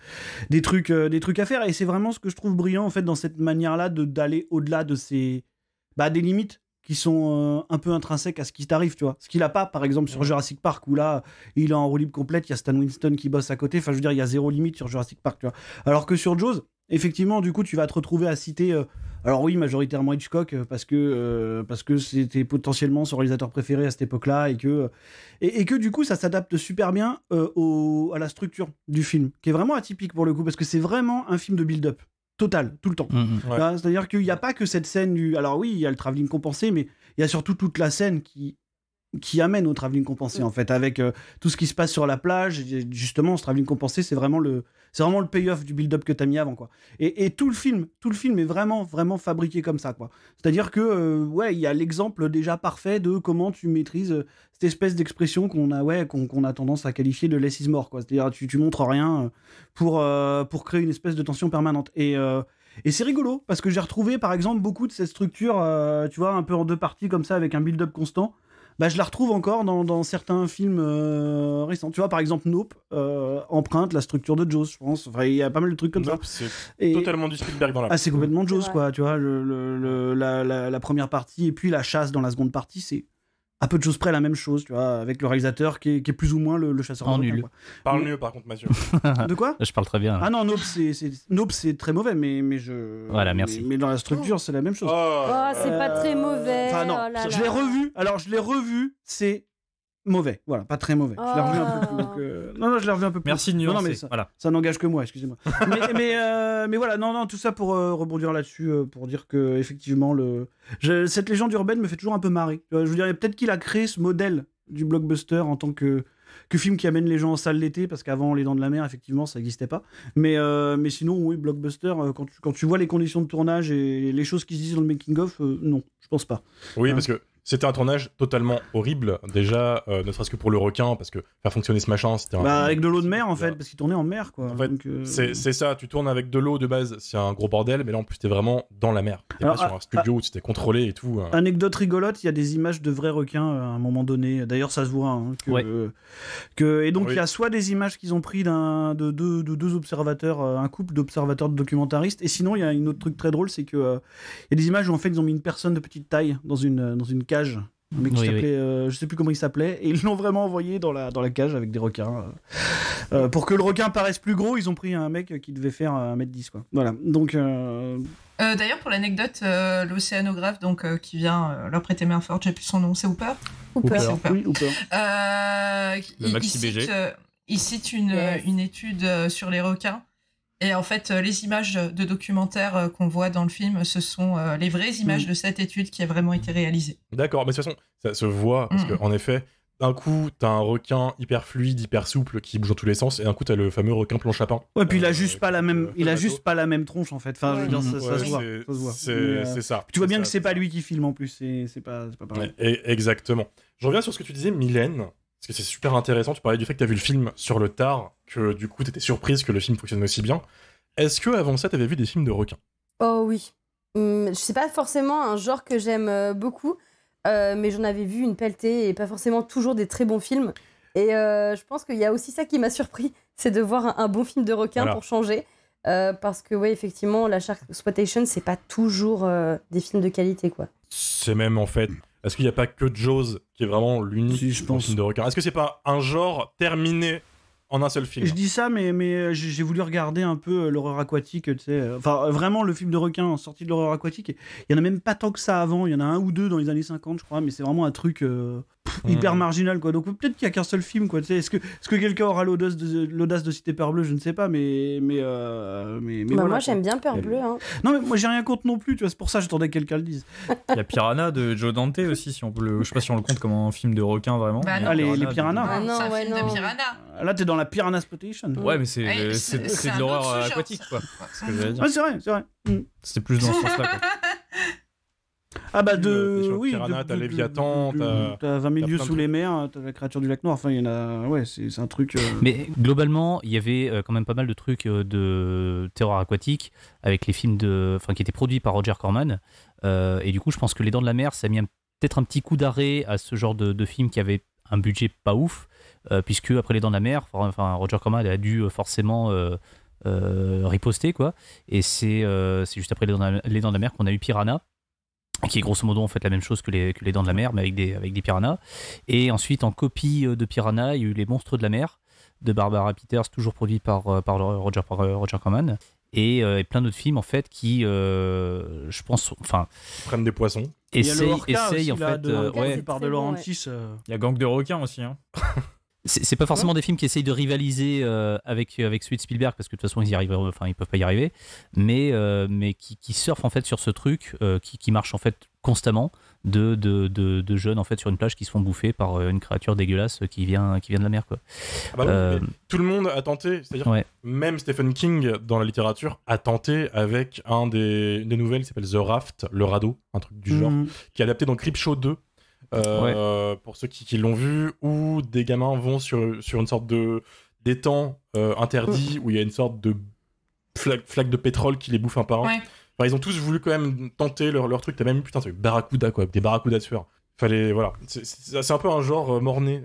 des trucs à faire. Et c'est vraiment ce que je trouve brillant, en fait, dans cette manière-là d'aller au-delà de des limites qui sont un peu intrinsèques à ce qui t'arrive, tu vois. Ce qu'il a pas, par exemple, sur Jurassic Park, où là, il est en roue libre complète, il y a Stan Winston qui bosse à côté, enfin, je veux dire, il y a 0 limite sur Jurassic Park, tu vois. Alors que sur Jaws, effectivement, du coup, tu vas te retrouver à citer, alors oui, majoritairement Hitchcock, parce que c'était potentiellement son réalisateur préféré à cette époque-là, et que du coup, ça s'adapte super bien à la structure du film, qui est vraiment atypique pour le coup, parce que c'est vraiment un film de build-up. Total, tout le temps. Ouais. C'est-à-dire qu'il n'y a pas que cette scène du... Alors oui, il y a le travelling compensé, mais il y a surtout toute la scène qui amène au travelling compensé, en fait, avec tout ce qui se passe sur la plage. Et justement, ce travelling compensé, c'est vraiment le payoff du build-up que tu as mis avant, quoi. Et tout le film est vraiment, vraiment fabriqué comme ça, quoi. C'est-à-dire que, il y a l'exemple déjà parfait de comment tu maîtrises cette espèce d'expression qu'on a tendance à qualifier de less is more, quoi. C'est-à-dire tu montres rien pour créer une espèce de tension permanente. Et c'est rigolo, parce que j'ai retrouvé, par exemple, beaucoup de cette structure, tu vois, un peu en 2 parties, comme ça, avec un build-up constant. Je la retrouve encore dans certains films récents. Tu vois, par exemple, Nope emprunte la structure de Jaws, je pense. Enfin, il y a pas mal de trucs comme Nope, ça. C'est totalement du Spielberg dans la... Ah, c'est complètement Jaws, quoi. Tu vois, la première partie et puis la chasse dans la seconde partie, c'est à peu de choses près la même chose, tu vois, avec le réalisateur qui est plus ou moins le chasseur de requins, quoi. Parle mieux, par contre, Mathieu. De quoi ? Je parle très bien. Ah non, Nope, c'est très mauvais, mais je... Voilà, merci. Mais dans la structure, c'est la même chose. C'est pas très mauvais. Enfin, non, je l'ai revu, c'est mauvais. Voilà, pas très mauvais. Je l'ai revu un peu plus. Donc, je l'ai revu un peu plus. Merci de nuancer. Non, mais ça n'engage que moi, excusez-moi. mais voilà, non, tout ça pour rebondir là-dessus, pour dire que effectivement, cette légende urbaine me fait toujours un peu marrer. Je veux dire, peut-être qu'il a créé ce modèle du blockbuster en tant que film qui amène les gens en salle l'été, parce qu'avant Les Dents de la Mer, effectivement, ça n'existait pas. Mais sinon, oui, blockbuster, quand tu vois les conditions de tournage et les choses qui se disent dans le making-of, non, je pense pas. Oui, parce que c'était un tournage totalement horrible, déjà, ne serait-ce que pour le requin, parce que faire fonctionner ce machin, c'était avec de l'eau de mer, en fait, parce qu'il tournait en mer, quoi. En fait, donc, c'est ça, tu tournes avec de l'eau de base, c'est un gros bordel, mais là, en plus, t'es vraiment dans la mer. T'es pas sur un studio où tu t'es contrôlé et tout. Anecdote rigolote, il y a des images de vrais requins à un moment donné. D'ailleurs, ça se voit. Et donc, il y a soit des images qu'ils ont pris de deux observateurs, un couple d'observateurs de documentaristes, et sinon, il y a une autre truc très drôle, c'est que il y a des images où, en fait, ils ont mis une personne de petite taille dans une cage. Un mec qui s'appelait, je sais plus comment il s'appelait, et ils l'ont vraiment envoyé dans la cage avec des requins. Pour que le requin paraisse plus gros, ils ont pris un mec qui devait faire 1m10, quoi. Voilà. Donc. D'ailleurs, pour l'anecdote, l'océanographe qui vient leur prêter main forte, j'ai plus son nom, c'est Hooper. Hooper. Oui, Hooper. Le Maxi BG. Il cite une étude sur les requins. Et en fait, les images de documentaires qu'on voit dans le film, ce sont les vraies images de cette étude qui a vraiment été réalisée. D'accord, mais de toute façon, ça se voit, parce qu'en effet, d'un coup, t'as un requin hyper fluide, hyper souple qui bouge dans tous les sens, et d'un coup, t'as le fameux requin planche à pain. Ouais, puis il a juste pas la même, pas la même tronche en fait. Enfin, je veux dire, ça se voit. C'est ça. Tu vois bien que c'est ça. pas lui qui filme en plus. C'est pas pareil. Exactement. Je reviens sur ce que tu disais, Mylène, parce que c'est super intéressant. Tu parlais du fait que t'as vu le film sur le tard, que du coup, t'étais surprise que le film fonctionne aussi bien. Est-ce que avant ça, t'avais vu des films de requins? Oh oui. C'est pas forcément un genre que j'aime beaucoup, mais j'en avais vu une pelletée et pas forcément toujours des très bons films. Et je pense qu'il y a aussi ça qui m'a surpris, c'est de voir un bon film de requin pour changer. Parce que, ouais, effectivement, la Shark Exploitation, c'est pas toujours des films de qualité, quoi. C'est même en fait. Est-ce qu'il n'y a pas que Jaws qui est vraiment l'unique film de requin? Est-ce que c'est pas un genre terminé en un seul film? Je dis ça, mais j'ai voulu regarder un peu l'horreur aquatique, tu sais. Enfin, vraiment, le film de requin sorti de l'horreur aquatique. Il y en a même pas tant que ça avant. Il y en a un ou deux dans les années 50, je crois, mais c'est vraiment un truc hyper marginal, quoi. Donc peut-être qu'il y a qu'un seul film, quoi. Tu sais, est-ce que quelqu'un aura l'audace de citer Peur Bleue? Je ne sais pas, mais voilà, moi, j'aime bien Peur Bleue. Hein. Non, mais moi, j'ai rien contre non plus. Tu vois, c'est pour ça que j'attendais que quelqu'un le dise. Il y a Piranha de Joe Dante aussi, si on peut je sais pas si on le compte comme un film de requin vraiment. Bah non. Ah, les Piranhas. Ah non, c'est un film de Piranha. Là, t'es dans la Piranha Exploitation. Ouais, mais c'est de l'horreur aquatique, quoi. C'est ce que j'allais dire. Ouais, c'est vrai. C'était plus dans ce sens-là, quoi. Ah bah oui, Piranha, t'as Léviathan, t'as 20 000 lieues sous les mers, t'as la créature du lac Noir, enfin il y en a, ouais, c'est un truc... Mais globalement, il y avait quand même pas mal de trucs de terreur aquatique avec les films qui étaient produits par Roger Corman, et du coup je pense que Les Dents de la Mer, ça a mis peut-être un petit coup d'arrêt à ce genre de film qui avait un budget pas ouf, puisque après Les Dents de la Mer, Roger Corman a dû forcément riposter, quoi, et c'est juste après Les Dents de la Mer qu'on a eu Piranha, qui est grosso modo en fait la même chose que les Dents de la Mer, mais avec des piranhas. Et ensuite, en copie de Piranha, il y a eu Les Monstres de la Mer de Barbara Peters, toujours produit par Roger Corman, et plein d'autres films en fait qui, je pense, prennent des poissons. Essayent en fait. Par De Laurentiis. Il y a Gang de requins aussi. Hein. C'est pas forcément des films qui essayent de rivaliser avec celui de Spielberg, parce que de toute façon ils peuvent pas y arriver, mais qui surfent en fait sur ce truc qui marche en fait constamment de jeunes en fait sur une plage qui se font bouffer par une créature dégueulasse qui vient de la mer, quoi. Ah bah oui, tout le monde a tenté, c'est-à-dire même Stephen King dans la littérature a tenté avec des nouvelles qui s'appelle The Raft, le radeau, un truc du genre, qui est adapté dans Creepshow 2. Pour ceux qui l'ont vu, où des gamins vont sur une sorte d'étang interdit où il y a une sorte de flaque de pétrole qui les bouffe un par un. Enfin, ils ont tous voulu quand même tenter leur truc. T'as même eu c'est Barracuda, quoi, avec des barracudas tueurs. Voilà, c'est un peu un genre mort-né,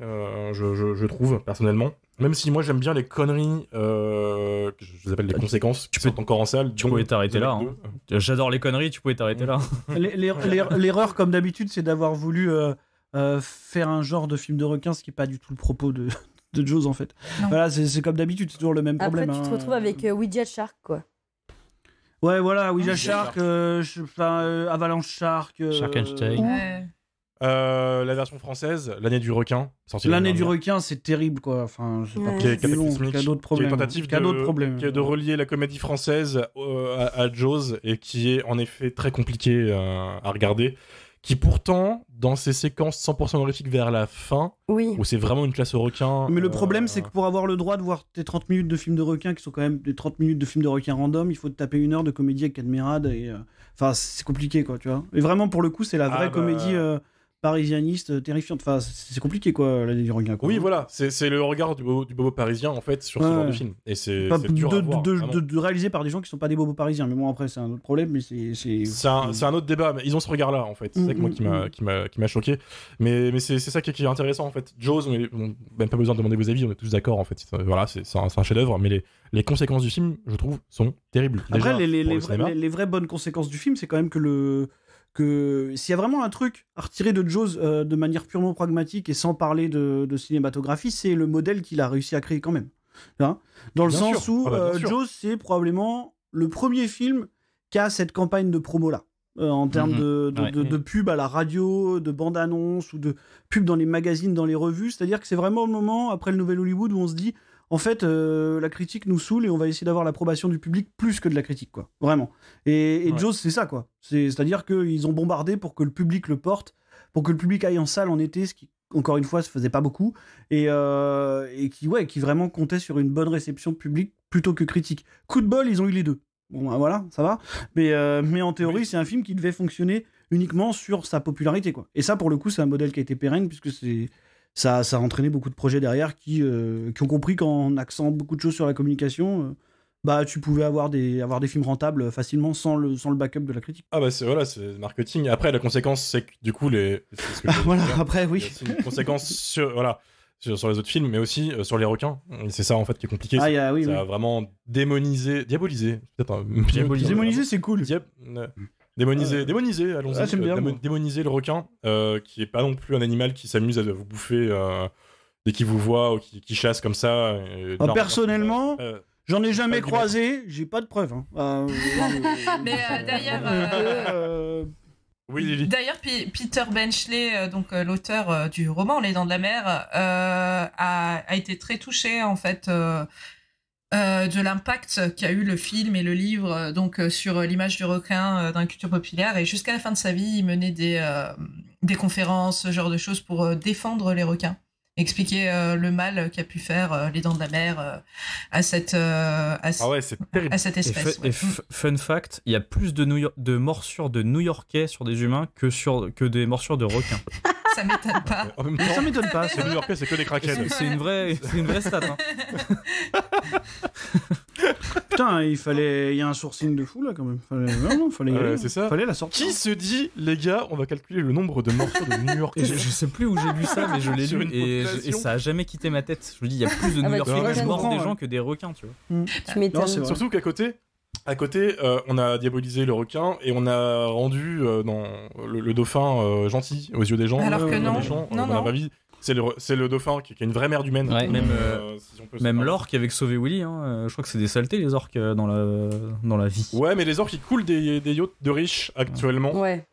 je trouve personnellement. Même si moi j'aime bien les conneries, que je les appelle les conséquences, qui sont encore en salle. Tu pouvais t'arrêter là. Hein. J'adore les conneries, tu pouvais t'arrêter là. L'erreur, comme d'habitude, c'est d'avoir voulu faire un genre de film de requin, ce qui n'est pas du tout le propos de Jaws en fait. Non. Voilà, c'est comme d'habitude, c'est toujours le même problème. Après, tu te retrouves avec Ouija Shark, quoi. Ouais, voilà, Ouija Shark, Avalanche Shark. Sharkenstein. La version française, L'année du requin. L'année du requin, c'est terrible, quoi. Enfin, je sais pas qu'il y a d'autres problèmes. Qui est tentative de relier la comédie française à Jaws, et qui est en effet très compliqué à regarder. Qui pourtant, dans ses séquences 100% horrifiques vers la fin, où c'est vraiment une classe au requin... Mais le problème, c'est que pour avoir le droit de voir tes 30 minutes de films de requins, qui sont quand même des 30 minutes de films de requins random, il faut te taper 1 heure de comédie avec Cadmerade, et... Enfin, c'est compliqué, quoi, tu vois. Et vraiment, pour le coup, c'est la vraie comédie... parisianiste terrifiante, enfin c'est compliqué, quoi, L'année du requin, quoi. Oui, voilà, c'est le regard du bobo parisien en fait sur ce genre de film, et c'est dur à voir, de réaliser par des gens qui sont pas des bobos parisiens, mais bon, après c'est un autre problème, mais c'est un autre débat, mais ils ont ce regard là en fait, c'est ça que moi qui m'a choqué, mais c'est ça qui est intéressant en fait. Jaws, on n'a même pas besoin de demander vos avis, on est tous d'accord en fait, voilà, c'est un chef d'œuvre, mais les conséquences du film, je trouve, sont terribles. Après, les vraies bonnes conséquences du film, c'est quand même que s'il y a vraiment un truc à retirer de Jaws de manière purement pragmatique et sans parler de cinématographie, c'est le modèle qu'il a réussi à créer quand même. Hein, dans le sens où Jaws, c'est probablement le premier film qui a cette campagne de promo-là. En termes de pub à la radio, de bande-annonce ou de pub dans les magazines, dans les revues. C'est-à-dire que c'est vraiment le moment, après le Nouvel Hollywood, où on se dit... En fait, la critique nous saoule et on va essayer d'avoir l'approbation du public plus que de la critique, quoi. Vraiment. Et Jaws, c'est ça, quoi. C'est-à-dire qu'ils ont bombardé pour que le public le porte, pour que le public aille en salle en été, ce qui est encore une fois, se faisait pas beaucoup, et qui vraiment comptait sur une bonne réception publique plutôt que critique. Coup de bol, ils ont eu les deux. Bon, voilà, ça va. Mais en théorie, c'est un film qui devait fonctionner uniquement sur sa popularité, quoi. Et ça, pour le coup, c'est un modèle qui a été pérenne, puisque ça a entraîné beaucoup de projets derrière qui ont compris qu'en axant beaucoup de choses sur la communication, tu pouvais avoir des films rentables facilement sans le backup de la critique. Ah bah c'est marketing. Après, la conséquence, c'est que du coup, après, oui. C'est une conséquence sur les autres films, mais aussi sur les requins. Et c'est ça, en fait, qui est compliqué. Ça a vraiment diabolisé, peut-être Démoniser, c'est cool. Démoniser, allons-y. j'aime bien, moi. Démoniser le requin, qui est pas non plus un animal qui s'amuse à vous bouffer dès qu'il vous voit ou qui chasse comme ça. Personnellement, j'en ai jamais croisé, j'ai pas de preuves. Hein. Mais d'ailleurs... Oui, Lily. D'ailleurs, Peter Benchley, donc l'auteur du roman Les Dents de la Mer, a été très touché en fait de l'impact qu'a eu le film et le livre donc sur l'image du requin dans la culture populaire. Et jusqu'à la fin de sa vie, il menait des conférences, ce genre de choses pour défendre les requins. Expliquer le mal qu'a pu faire les Dents de la Mer à cette c'est terrible. à cette espèce. Fun fact, il y a plus de morsures de New-Yorkais sur des humains que des morsures de requins. Ça m'étonne pas. En même temps, ça m'étonne pas. C'est New-Yorkais, c'est que des kraken. C'est une vraie stat. Hein. Putain, il y a un sourcing de fou là quand même. C'est ça. Fallait la sortir. Qui se dit, les gars, on va calculer le nombre de morsures de New-Yorkais. Je sais plus où j'ai lu ça, mais je l'ai Sur lu une et population. ça a jamais quitté ma tête. Je me dis, il y a plus de Ah bah, New-Yorkais tu qui m'étonnes. mordent des Ouais. gens que des requins, tu vois. Tu m'étonnes. c'est vrai. Surtout qu'à côté, on a diabolisé le requin et on a rendu dans le dauphin gentil aux yeux des gens. Alors que non. Méchant, Non, dans la non. vraie vie, c'est le dauphin qui est une vraie mère humaine. Ouais, même si on peut se même parler. l'orque avec Sauvé Willy, hein, je crois que c'est des saletés les orques dans la vie. Ouais, mais les orques ils coulent des yachts de riches actuellement. Ouais.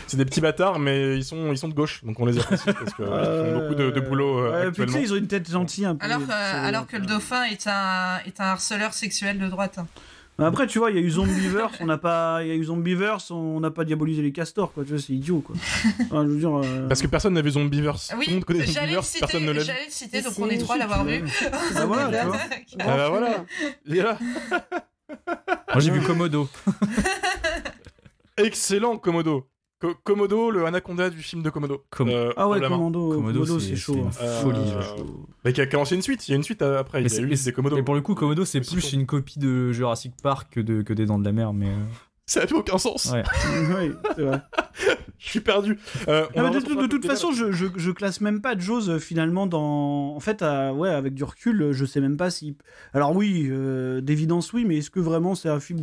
C'est des petits bâtards, mais ils sont de gauche, donc on les apprécie parce qu'ils font beaucoup de boulot Puis tu actuellement. sais, ils ont une tête gentille un peu. Alors que le dauphin est un harceleur sexuel de droite. Après, tu vois, il y a eu Zombieverse, on n'a pas diabolisé les castors, quoi. Tu vois, c'est idiot, quoi. Enfin, je veux dire. Parce que personne n'avait Zombiverse. Tout le Oui, monde connaît j'allais le Zombiverse, personne ne l'a vu. citer, donc on est trois à l'avoir vu. Bah voilà, tu vois. Ah bah voilà, il est là. Moi j'ai vu Komodo. Excellent Komodo. Komodo, le anaconda du film de Komodo. Ah ouais, la main. Commando, c'est chaud. une hein. folie. Mais qui a lancé une suite, il y a une suite après, il y a eu des Komodo. Mais pour le coup, Komodo c'est Aussi plus chaud. une copie de Jurassic Park que des Dents de la Mer, mais Ça n'a plus aucun sens. ouais. Oui, c'est vrai. Je suis perdu. De toute façon, je classe même pas Jaws finalement dans. En fait, avec du recul, je sais même pas si. Alors oui, d'évidence oui, mais est-ce que vraiment c'est un film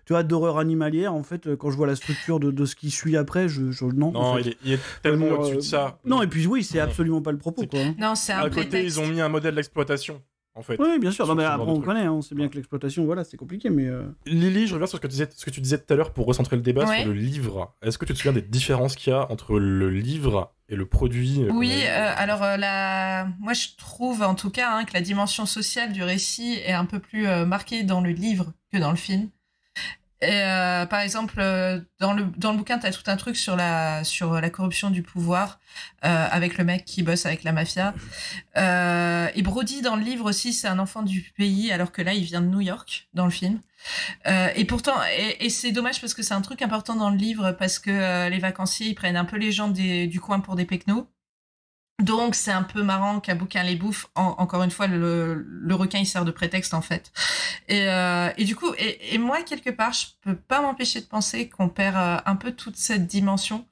d'horreur animalière en fait quand je vois la structure de ce qui suit après, non. Non, en fait. il est tellement au-dessus de ça. Non, et puis oui, c'est absolument pas le propos quoi. Hein. Non, c'est un À côté, prétexte. ils ont mis un modèle d'exploitation, en fait. Oui, bien sûr. Non, mais Ce après, genre de on truc. connaît, hein, on sait bien que l'exploitation, voilà, c'est compliqué, mais. Lily, je reviens sur ce que tu disais tout à l'heure pour recentrer le débat Ouais. sur le livre. Est-ce que tu te souviens des différences qu'il y a entre le livre et le produit Oui, alors moi je trouve en tout cas que la dimension sociale du récit est un peu plus marquée dans le livre que dans le film. Et par exemple, dans le bouquin, t'as tout un truc sur la corruption du pouvoir avec le mec qui bosse avec la mafia. Et Brody dans le livre aussi, c'est un enfant du pays, alors que là, il vient de New York dans le film. Et pourtant, et c'est dommage parce que c'est un truc important dans le livre parce que les vacanciers, ils prennent un peu les gens du coin pour des pecnos. Donc c'est un peu marrant qu'un bouquin les bouffe. Encore une fois, le requin il sert de prétexte en fait. Et du coup, et moi quelque part, je peux pas m'empêcher de penser qu'on perd un peu toute cette dimension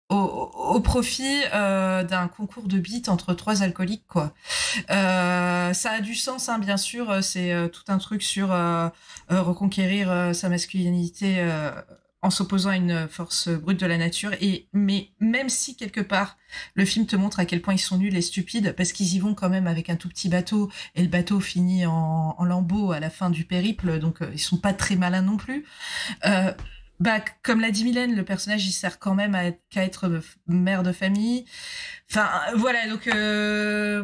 au profit d'un concours de beats entre trois alcooliques quoi. Ça a du sens hein, bien sûr. C'est tout un truc sur reconquérir sa masculinité. En s'opposant à une force brute de la nature. Mais même si, quelque part, le film te montre à quel point ils sont nuls et stupides, parce qu'ils y vont quand même avec un tout petit bateau, et le bateau finit en lambeaux à la fin du périple, donc ils sont pas très malins non plus. Comme l'a dit Mylène, le personnage, il sert quand même qu'à être mère de famille. Enfin, voilà, donc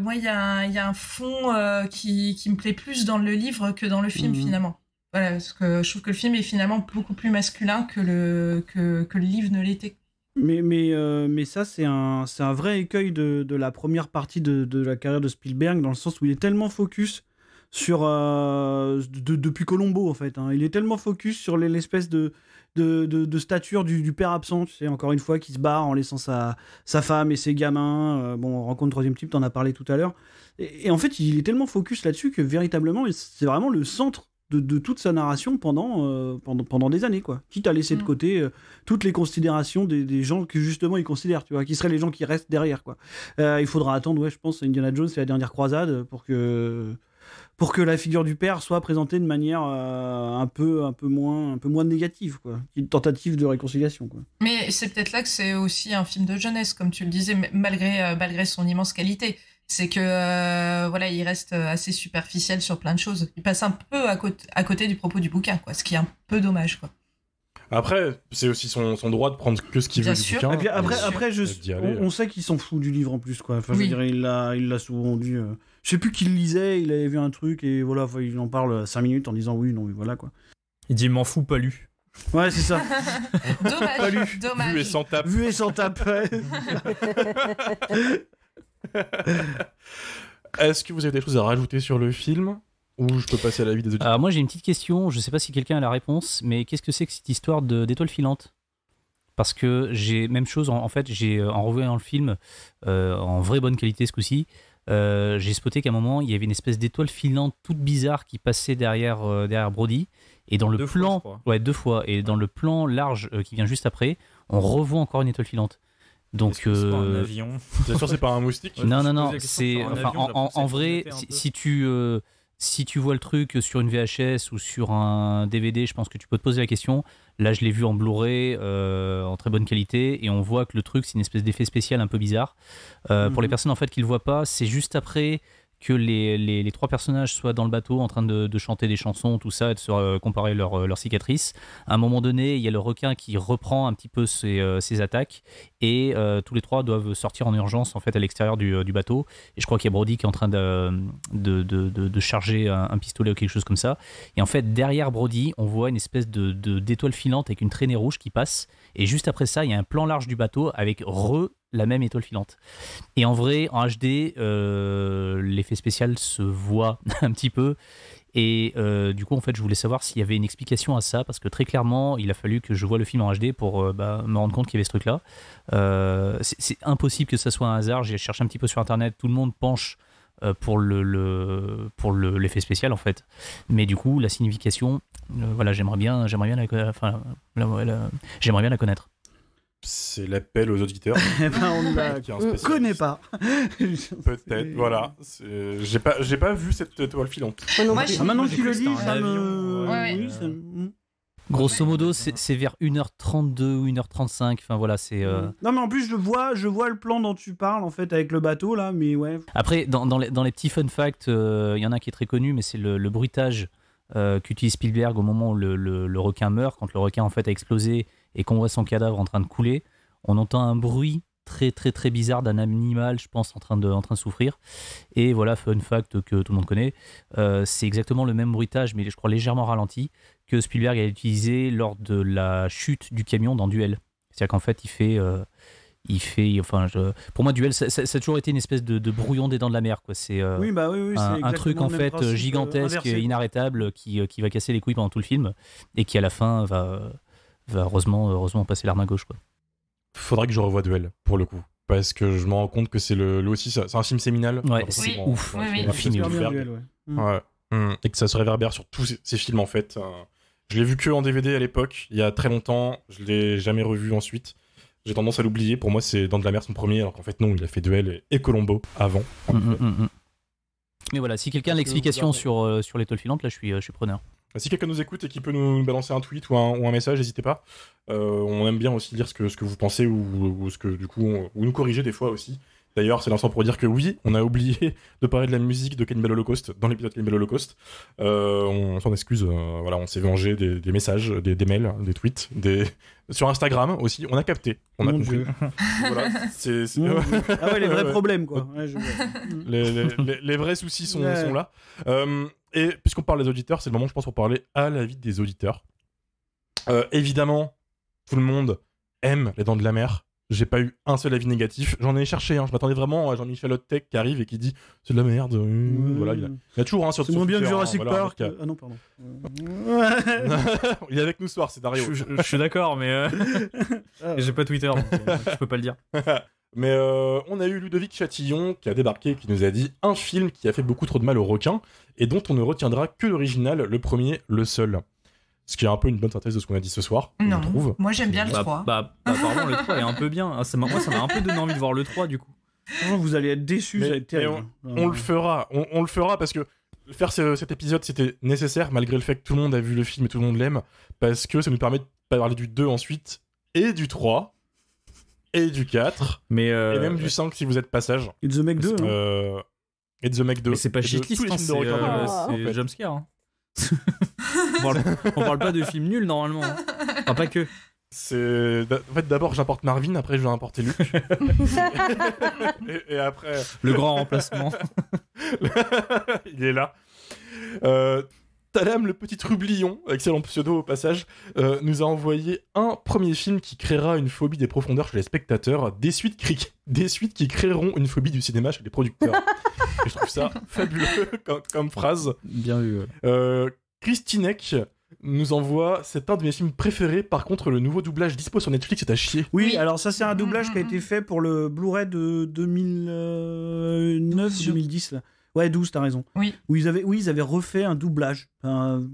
moi, il y a un fond qui me plaît plus dans le livre que dans le film, finalement. Voilà, parce que je trouve que le film est finalement beaucoup plus masculin que le livre ne l'était. Mais ça, c'est un vrai écueil de la première partie de la carrière de Spielberg, dans le sens où il est tellement focus sur... depuis Columbo, en fait. Hein. Il est tellement focus sur l'espèce de stature du père absent, tu sais, encore une fois, qui se barre en laissant sa femme et ses gamins. Bon, on rencontre troisième type, t'en as parlé tout à l'heure. Et en fait, il est tellement focus là-dessus que véritablement, c'est vraiment le centre de toute sa narration pendant des années, quoi. Quitte à laisser de côté toutes les considérations des gens que justement il considère, tu vois, qui seraient les gens qui restent derrière, quoi. Il faudra attendre, ouais, je pense, Indiana Jones et la dernière croisade pour que la figure du père soit présentée de manière un peu moins négative, quoi. Une tentative de réconciliation, quoi. Mais c'est peut-être là que c'est aussi un film de jeunesse, comme tu le disais, malgré son immense qualité. C'est que voilà, il reste assez superficiel sur plein de choses. Il passe un peu à côté du propos du bouquin, quoi, ce qui est un peu dommage, quoi. Après, c'est aussi son droit de prendre que ce qu'il veut du bouquin. Et puis après on sait qu'il s'en fout du livre en plus, quoi. Enfin, je veux dire, il l'a souvent dit. Je sais plus qui le lisait, il avait vu un truc et voilà, il en parle 5 minutes en disant oui, non, mais voilà, quoi. Il dit m'en fous, pas lu. Ouais, c'est ça. Dommage. Vu et sans tape. Vu et sans tape. Est-ce que vous avez des choses à rajouter sur le film ou je peux passer à l'avis des auditeurs? Alors moi j'ai une petite question, je sais pas si quelqu'un a la réponse, mais qu'est-ce que c'est que cette histoire d'étoiles filantes? Parce que j'ai même chose, en fait, en revoyant le film en vraie bonne qualité ce coup-ci, j'ai spoté qu'à un moment il y avait une espèce d'étoile filante toute bizarre qui passait derrière Brody, et dans le plan, ouais, 2 fois, et dans le plan large qui vient juste après, on revoit encore une étoile filante. Donc c'est pas un avion. Bien sûr, c'est pas un moustique. Non, c'est en vrai, si tu vois le truc sur une VHS ou sur un DVD, je pense que tu peux te poser la question. Là, je l'ai vu en Blu-ray, en très bonne qualité, et on voit que le truc, c'est une espèce d'effet spécial un peu bizarre. Pour les personnes en fait qui le voient pas, c'est juste après que les 3 personnages soient dans le bateau en train de chanter des chansons, tout ça, et de se comparer leurs cicatrices. À un moment donné, il y a le requin qui reprend un petit peu ses attaques, et tous les 3 doivent sortir en urgence en fait à l'extérieur du bateau. Et je crois qu'il y a Brody qui est en train de charger un pistolet ou quelque chose comme ça. Et en fait, derrière Brody, on voit une espèce d'étoile filante avec une traînée rouge qui passe. Et juste après ça, il y a un plan large du bateau avec la même étoile filante. Et en vrai, en HD, l'effet spécial se voit un petit peu. Et du coup, en fait, je voulais savoir s'il y avait une explication à ça, parce que très clairement, il a fallu que je voie le film en HD pour me rendre compte qu'il y avait ce truc-là. C'est impossible que ça soit un hasard. J'ai cherché un petit peu sur Internet, tout le monde penche pour l'effet spécial, en fait. Mais du coup, la signification, voilà, j'aimerais bien la connaître. C'est l'appel aux auditeurs. On ne connaît pas. Peut-être, voilà. J'ai pas vu cette étoile filante. Maintenant que tu le dis, ça me... Ouais. Oui, grosso modo, c'est vers 1h32 ou 1h35. Enfin voilà, c'est... Non, mais en plus, je vois le plan dont tu parles, en fait, avec le bateau, là, mais ouais. Après, dans les petits fun facts, il y en a un qui est très connu, mais c'est le bruitage qu'utilise Spielberg au moment où le requin meurt. Quand le requin, en fait, a explosé et qu'on voit son cadavre en train de couler, on entend un bruit très très très bizarre d'un animal, je pense, en train de souffrir. Et voilà, fun fact que tout le monde connaît, c'est exactement le même bruitage, mais je crois légèrement ralenti, que Spielberg a utilisé lors de la chute du camion dans Duel. C'est-à-dire qu'en fait, pour moi, Duel, ça a toujours été une espèce de brouillon des Dents de la mer, quoi. C'est un truc en fait gigantesque, inarrêtable, qui va casser les couilles pendant tout le film, et qui à la fin va heureusement passer l'arme à gauche, quoi. Faudrait que je revoie Duel, pour le coup. Parce que je me rends compte que c'est aussi c'est un film séminal. Ouais, c'est ouf. Oui. Un film et que ça se réverbère sur tous ces films, en fait. Je l'ai vu que en DVD à l'époque, il y a très longtemps. Je l'ai jamais revu ensuite. J'ai tendance à l'oublier. Pour moi, c'est Dents de la Mer son premier, alors qu'en fait, non, il a fait Duel et Columbo avant. Mais voilà, si quelqu'un a l'explication sur l'étoile filante, là, je suis preneur. Si quelqu'un nous écoute et qui peut nous balancer un tweet ou un message, n'hésitez pas. On aime bien aussi lire ce que vous pensez ou ce que, du coup, ou nous corriger des fois aussi. D'ailleurs, c'est l'instant pour dire que oui, on a oublié de parler de la musique de Cannibal Holocaust dans l'épisode Cannibal Holocaust. On s'en excuse, voilà, on s'est vengé des messages, des mails, des tweets, sur Instagram aussi, on a capté, on a compris. Voilà, ah ouais, les vrais problèmes, quoi. Ouais, les vrais soucis sont là. Et puisqu'on parle des auditeurs, c'est le moment, je pense, pour parler à l'avis des auditeurs. Évidemment, tout le monde aime Les Dents de la Mer. J'ai pas eu un seul avis négatif. J'en ai cherché, hein. Je m'attendais vraiment à Jean-Michel Hottech qui arrive et qui dit c'est de la merde. Voilà, il y a toujours sur C'est moins bien que Twitter, Jurassic voilà, Park. mec, Ah non, pardon. il est avec nous ce soir, c'est Dario. Je suis d'accord, mais j'ai pas Twitter, donc je peux pas le dire. Mais on a eu Ludovic Chatillon qui a débarqué et qui nous a dit un film qui a fait beaucoup trop de mal aux requins et dont on ne retiendra que l'original, le premier, le seul. Ce qui est un peu une bonne synthèse de ce qu'on a dit ce soir, je trouve. Moi j'aime bien le 3. Apparemment, le 3 est un peu bien. Moi, ça m'a un peu donné envie de voir le 3 du coup. Franchement, vous allez être déçus, ça va être terrible. On le fera, on le fera parce que faire cet épisode c'était nécessaire malgré le fait que tout le monde a vu le film et tout le monde l'aime, parce que ça nous permet de parler du 2 ensuite et du 3 et du 4 et même du 5 si vous êtes passage. Et The Meg 2. Et The Meg 2. Mais c'est pas shitlist, c'est jumpscare. Hein. on parle pas de films nuls normalement. Hein. Enfin, pas que. En fait, d'abord j'importe Marvin, après je vais importer Luc. et après. Le grand remplacement. Il est là. Talam, le petit trublion, excellent pseudo au passage, nous a envoyé un premier film qui créera une phobie des profondeurs chez les spectateurs, des suites qui créeront une phobie du cinéma chez les producteurs. Et je trouve ça fabuleux comme phrase. Bien vu. Christinek nous envoie, c'est un de mes films préférés, par contre le nouveau doublage dispo sur Netflix c'est à chier. Oui, alors ça c'est un doublage qui a été fait pour le Blu-ray de 2009-2010 là. Ouais, 12, t'as raison. Oui. Où ils avaient refait un doublage. Un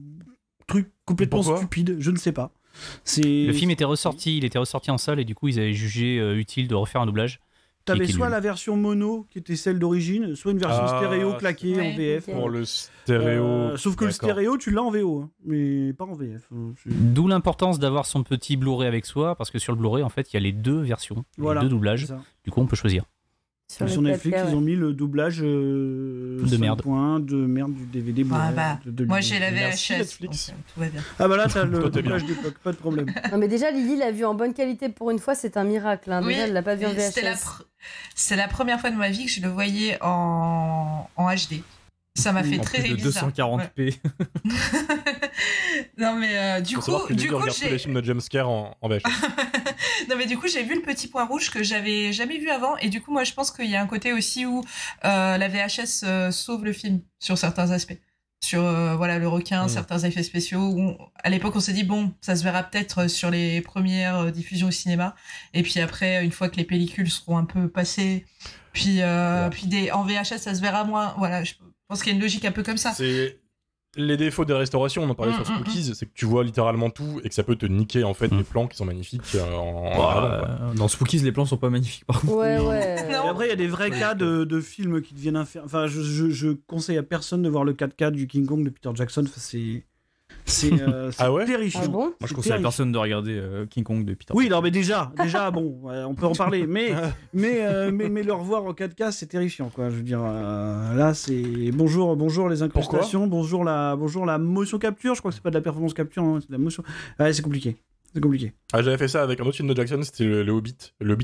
truc complètement stupide, je ne sais pas. Le film était ressorti, il était ressorti en salle et du coup ils avaient jugé utile de refaire un doublage. T'avais soit la version mono qui était celle d'origine, soit une version stéréo claquée en VF. Pour le stéréo. Sauf que le stéréo, tu l'as en VO, hein, mais pas en VF. D'où l'importance d'avoir son petit Blu-ray avec soi, parce que sur le Blu-ray, en fait, il y a les deux versions, les deux doublages. Du coup, on peut choisir. Sur Netflix, ils ont mis le doublage de merde. De merde du DVD. Moi, j'ai la VHS. Netflix. Donc, tout va bien. Ah bah là, t'as le doublage d'époque, pas de problème. Non mais déjà, Lily l'a vu en bonne qualité pour une fois, c'est un miracle. Hein. Déjà, elle l'a pas vu en VHS. C'est la première fois de ma vie que je le voyais en HD. Ça m'a fait très bizarre. 240p. Ouais. Non mais du coup j'ai les films de jumpscare en VHS. Non mais du coup j'ai vu le petit point rouge que j'avais jamais vu avant et du coup moi je pense qu'il y a un côté aussi où la VHS sauve le film sur certains aspects. Sur le requin, certains effets spéciaux où à l'époque on s'est dit bon ça se verra peut-être sur les premières diffusions au cinéma et puis après une fois que les pellicules seront un peu passées puis en VHS ça se verra moins. Voilà, je pense qu'il y a une logique un peu comme ça. C'est les défauts des restaurations, on en parlait sur Spookies, c'est que tu vois littéralement tout et que ça peut te niquer en fait les plans qui sont magnifiques dans Spookies, les plans sont pas magnifiques par contre. Ouais. Et après, il y a des vrais cas de films qui deviennent infernaux. Enfin, je conseille à personne de voir le 4K du King Kong de Peter Jackson. C'est terrifiant. Ah bon Moi, je conseille à personne de regarder King Kong de Peter. Oui, non, mais déjà, bon, on peut en parler, mais le revoir en 4K, c'est terrifiant, quoi. Je veux dire, là, c'est bonjour les incrustations, bonjour la motion capture. Je crois que c'est pas de la performance capture, hein, c'est de la motion. Ouais, c'est compliqué. J'avais fait ça avec un autre film de Jackson, c'était le Hobbit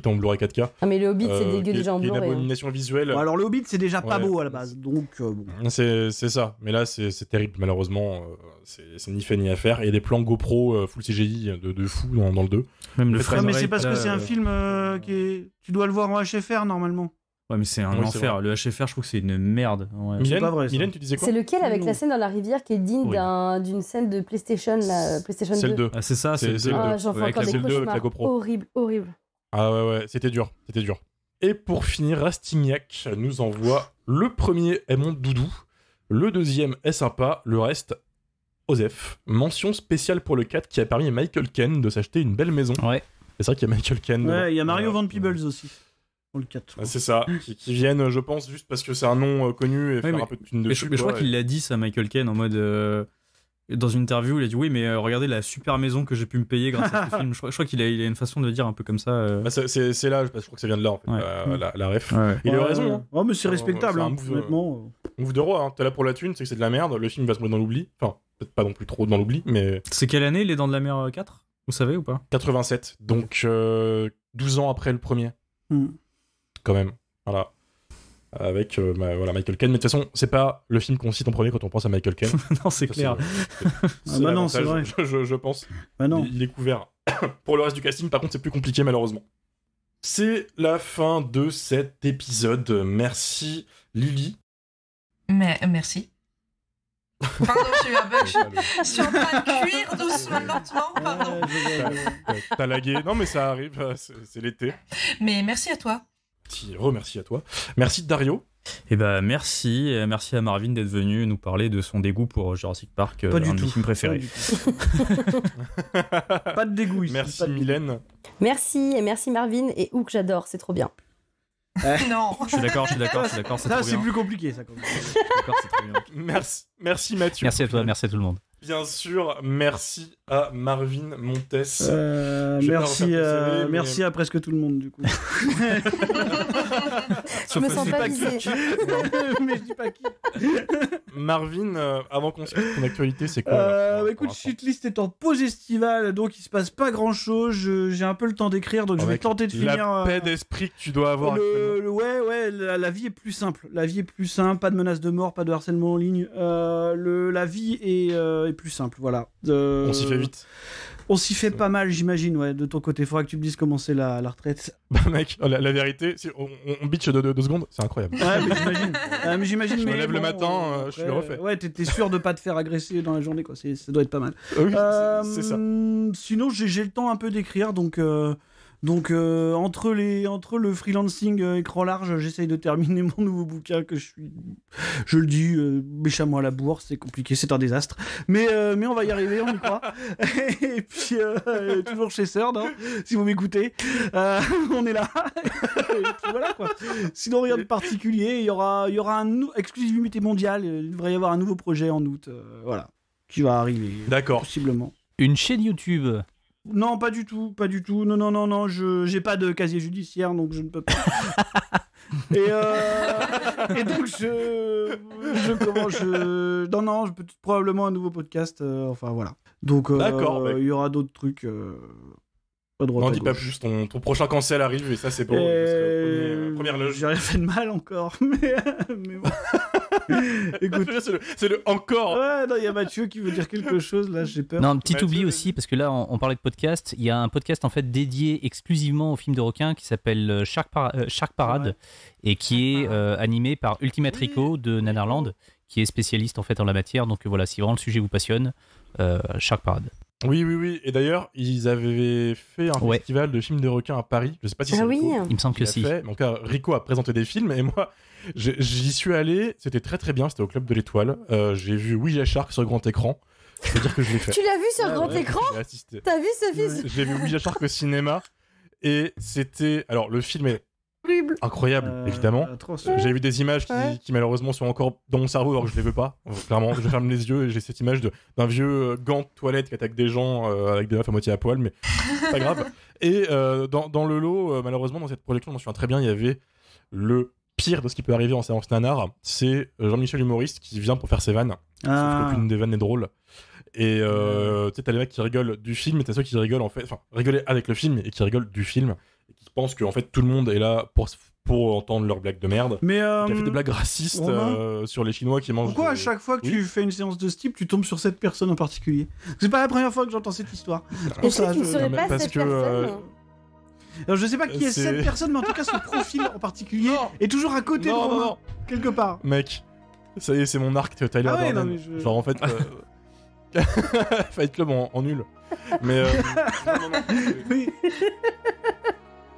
en Blu-ray 4K. Ah mais le Hobbit c'est dégueu déjà en Blu-ray. Blu-ray. Une abomination visuelle. Bon, alors le Hobbit c'est déjà pas beau à la base, donc bon. C'est ça, mais là c'est terrible malheureusement, c'est ni fait ni à faire. Il y a des plans GoPro full CGI de fou dans le 2. Même le frame mais c'est parce que c'est un film tu dois le voir en HFR normalement. Ouais, mais c'est un enfer. Le HFR, je trouve que c'est une merde. Ouais. C'est pas vrai. Mylène, tu disais quoi? C'est lequel avec la scène dans la rivière qui est digne d'une scène de PlayStation, PlayStation 2. C'est le 2. Ah, c'est ça, c'est le 2. Ah, j'en fais encore des cauchemars. Avec la GoPro. Horrible. Ah ouais, c'était dur. Et pour finir, Rastignac nous envoie le premier est mon doudou, le deuxième est sympa, le reste, Osef. Mention spéciale pour le 4 qui a permis à Michael Caine de s'acheter une belle maison. Ouais. C'est vrai qu'il y a Michael Caine. Ouais, il y a Mario Van Peebles aussi. Le 4. C'est ça, qui viennent, je pense, juste parce que c'est un nom connu et faire un peu de thune dessus. Mais je crois qu'il l'a dit, ça, Michael Caine, en mode. Dans une interview, il a dit oui, mais regardez la super maison que j'ai pu me payer grâce à ce film. Je crois qu'il a une façon de dire un peu comme ça. C'est là, je crois que ça vient de là, en fait, la ref. Ouais. Il a raison. Hein. Oh, mais c'est respectable, honnêtement. Move de roi, hein. T'es là pour la thune, c'est que c'est de la merde, le film va se mettre dans l'oubli. Enfin, peut-être pas non plus trop dans l'oubli, mais. C'est quelle année, Les Dents de la Mer 4 ? Vous savez ou pas ? 87, donc 12 ans après le premier. Quand même. Voilà. Avec Michael Caine. Mais de toute façon, c'est pas le film qu'on cite en premier quand on pense à Michael Caine. Non, c'est clair. Non, c'est vrai. Je pense. Bah non. Il est couvert Pour le reste du casting, par contre, c'est plus compliqué, malheureusement. C'est la fin de cet épisode. Merci, Lily. Mais merci. Pardon, j'ai eu un bug. Je suis en train de cuire doucement, lentement. Pardon. T'as lagué. Non, mais ça arrive, c'est l'été. Mais merci à toi. Remercie à toi. Merci, Dario. Et bah merci à Marvin d'être venu nous parler de son dégoût pour Jurassic Park, Pas un du de tout. mes films préférés. Pas de dégoût ici. Merci, pas de dégoût. Mylène. Merci, et merci Marvin, et Hook, j'adore, c'est trop bien. Non. Je suis d'accord, c'est Ça, trop c'est bien. plus compliqué, ça. Je suis d'accord, c'est trop bien. Merci, Mathieu. Merci à toi, merci à tout le monde. Bien sûr, merci à Marvin Montes. Je vais pas Merci, refaire ton CV, mais- merci à presque tout le monde, du coup. Je me sens je dis pas pas visée. Mais je dis pas qui. Marvin, avant qu'on se quitte, ton actualité, c'est quoi là, Écoute, pour l'instant Shitlist est en pause estivale, donc il se passe pas grand chose. J'ai un peu le temps d'écrire, donc je vais Avec tenter de finir. la paix d'esprit que tu dois avoir actuellement. Ouais, la vie est plus simple. La vie est plus simple, pas de menace de mort, pas de harcèlement en ligne. La vie est plus simple, voilà. On s'y fait vite. On s'y fait pas mal, j'imagine, ouais, de ton côté. Faudra que tu me dises comment c'est la retraite. Bah, mec, la vérité, si on bitch de 2 secondes, c'est incroyable. Ouais, mais j'imagine. Je me mais lève le matin, je suis refait. Ouais, t'es sûr de pas te faire agresser dans la journée, quoi. Ça doit être pas mal. Oui, c'est ça. Sinon, j'ai le temps un peu d'écrire, donc entre le freelancing écran large, j'essaye de terminer mon nouveau bouquin que je le dis méchamment à la bourre, c'est compliqué, c'est un désastre, mais on va y arriver, on y croit. Et puis toujours chez Serd, hein, si vous m'écoutez, on est là. Et puis voilà, quoi. Sinon rien de particulier, il y aura exclusivité mondiale, il devrait y avoir un nouveau projet en août, voilà, qui va arriver. D'accord. Possiblement. Une chaîne YouTube. Non, pas du tout. Non, j'ai pas de casier judiciaire, donc je ne peux pas. et donc non, peut-être probablement un nouveau podcast, enfin voilà. Donc D'accord, il y aura d'autres trucs. À droite, N'en à dis pas gauche. plus, ton prochain cancel arrive et ça c'est beau. Première loge. J'ai rien fait de mal encore, mais bon. Écoute, c'est le encore. ouais, non, il y a Mathieu qui veut dire quelque chose là, j'ai peur. Non, un petit Mathieu, oubli vas-y. aussi, parce que là, on parlait de podcast. Il y a un podcast en fait dédié exclusivement aux films de requins qui s'appelle Shark Parade Ouais. et qui est animé par Ultimate Oui. Rico de Nanarland, qui est spécialiste en fait en la matière. Donc voilà, si vraiment le sujet vous passionne, Shark Parade. Oui. Et d'ailleurs, ils avaient fait un Ouais. festival de films de requins à Paris. Je sais pas si c'est Ah oui. Rico Il me semble qui que l'a si. fait, mais en tout cas, Rico a présenté des films et moi, j'y suis allé. C'était très très bien. C'était au Club de l'Étoile. J'ai vu Ouija Shark sur grand écran. Je veux dire que je l'ai fait. Tu l'as vu sur Ah grand ouais, écran? J'ai assisté. T'as vu ce fils? J'ai vu Ouija Shark au cinéma et c'était. Alors, le film est Horrible. incroyable, évidemment. Atroce. J'ai vu des images Ouais. qui malheureusement sont encore dans mon cerveau alors que je les veux pas. Clairement, je ferme les yeux et j'ai cette image d'un vieux gant de toilette qui attaque des gens avec des meufs à moitié à poil, mais c'est pas grave. Et dans le lot, malheureusement, dans cette projection, je m'en souviens très bien, il y avait le pire de ce qui peut arriver en séance nanar. C'est Jean-Michel humoriste qui vient pour faire ses vannes. Sauf qu'aucune des vannes n'est drôle. Et tu sais, t'as les mecs qui rigolent du film et t'as ceux qui rigolent en fait, enfin, rigoler avec le film et qui rigolent du film et qui pensent que en fait tout le monde est là pour entendre leurs blagues de merde. Mais Il a fait des blagues racistes Romain sur les Chinois qui mangent. pourquoi à chaque fois que Oui. tu fais une séance de ce type, tu tombes sur cette personne en particulier? C'est pas la première fois que j'entends cette histoire. Pour Est-ce ça, que tu ne je- serais mais pas parce cette que, personne? Alors, je sais pas qui est C'est- cette personne, mais en tout cas, son profil en particulier Non. est toujours à côté de Non, Romain, non, quelque part. mec, ça y est, c'est mon arc Tyler Ah ouais, Durden. non, mais je- Genre en fait. Fight Club en nul. Mais. non. Oui.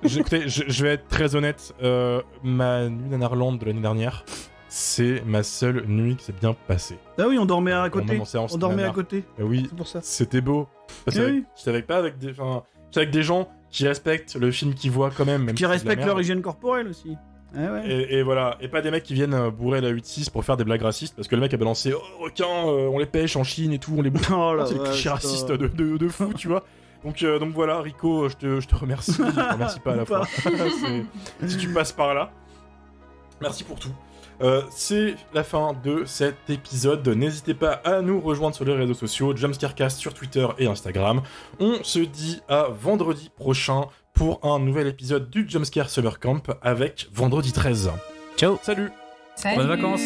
Écoutez, je vais être très honnête. Ma nuit Nanarland de l'année dernière, c'est ma seule nuit qui s'est bien passée. Ah oui, on dormait à côté. Même en séance On dormait à nanar. côté. Oui, C'est pour ça. c'était beau. Parce Eh que oui. j'étais avec pas avec des. Enfin, j'étais avec des gens qui respectent le film qu'ils voient quand même. Qui respectent leur hygiène corporelle aussi. Ah ouais. Et voilà, et pas des mecs qui viennent bourrer la 8-6 pour faire des blagues racistes parce que le mec a balancé oh requins, on les pêche en Chine et tout, on les bouffe. Oh la C'est le vache, cliché raciste putain. de fou, tu vois. Donc voilà, Rico, je te remercie. Je te remercie pas à la Ou pas. fois. Si tu passes par là. Merci pour tout. C'est la fin de cet épisode. N'hésitez pas à nous rejoindre sur les réseaux sociaux, Jumpscarecast sur Twitter et Instagram. On se dit à vendredi prochain pour un nouvel épisode du Jumpscare Summer Camp avec Vendredi 13. Ciao. Salut! Salut. Bonnes vacances.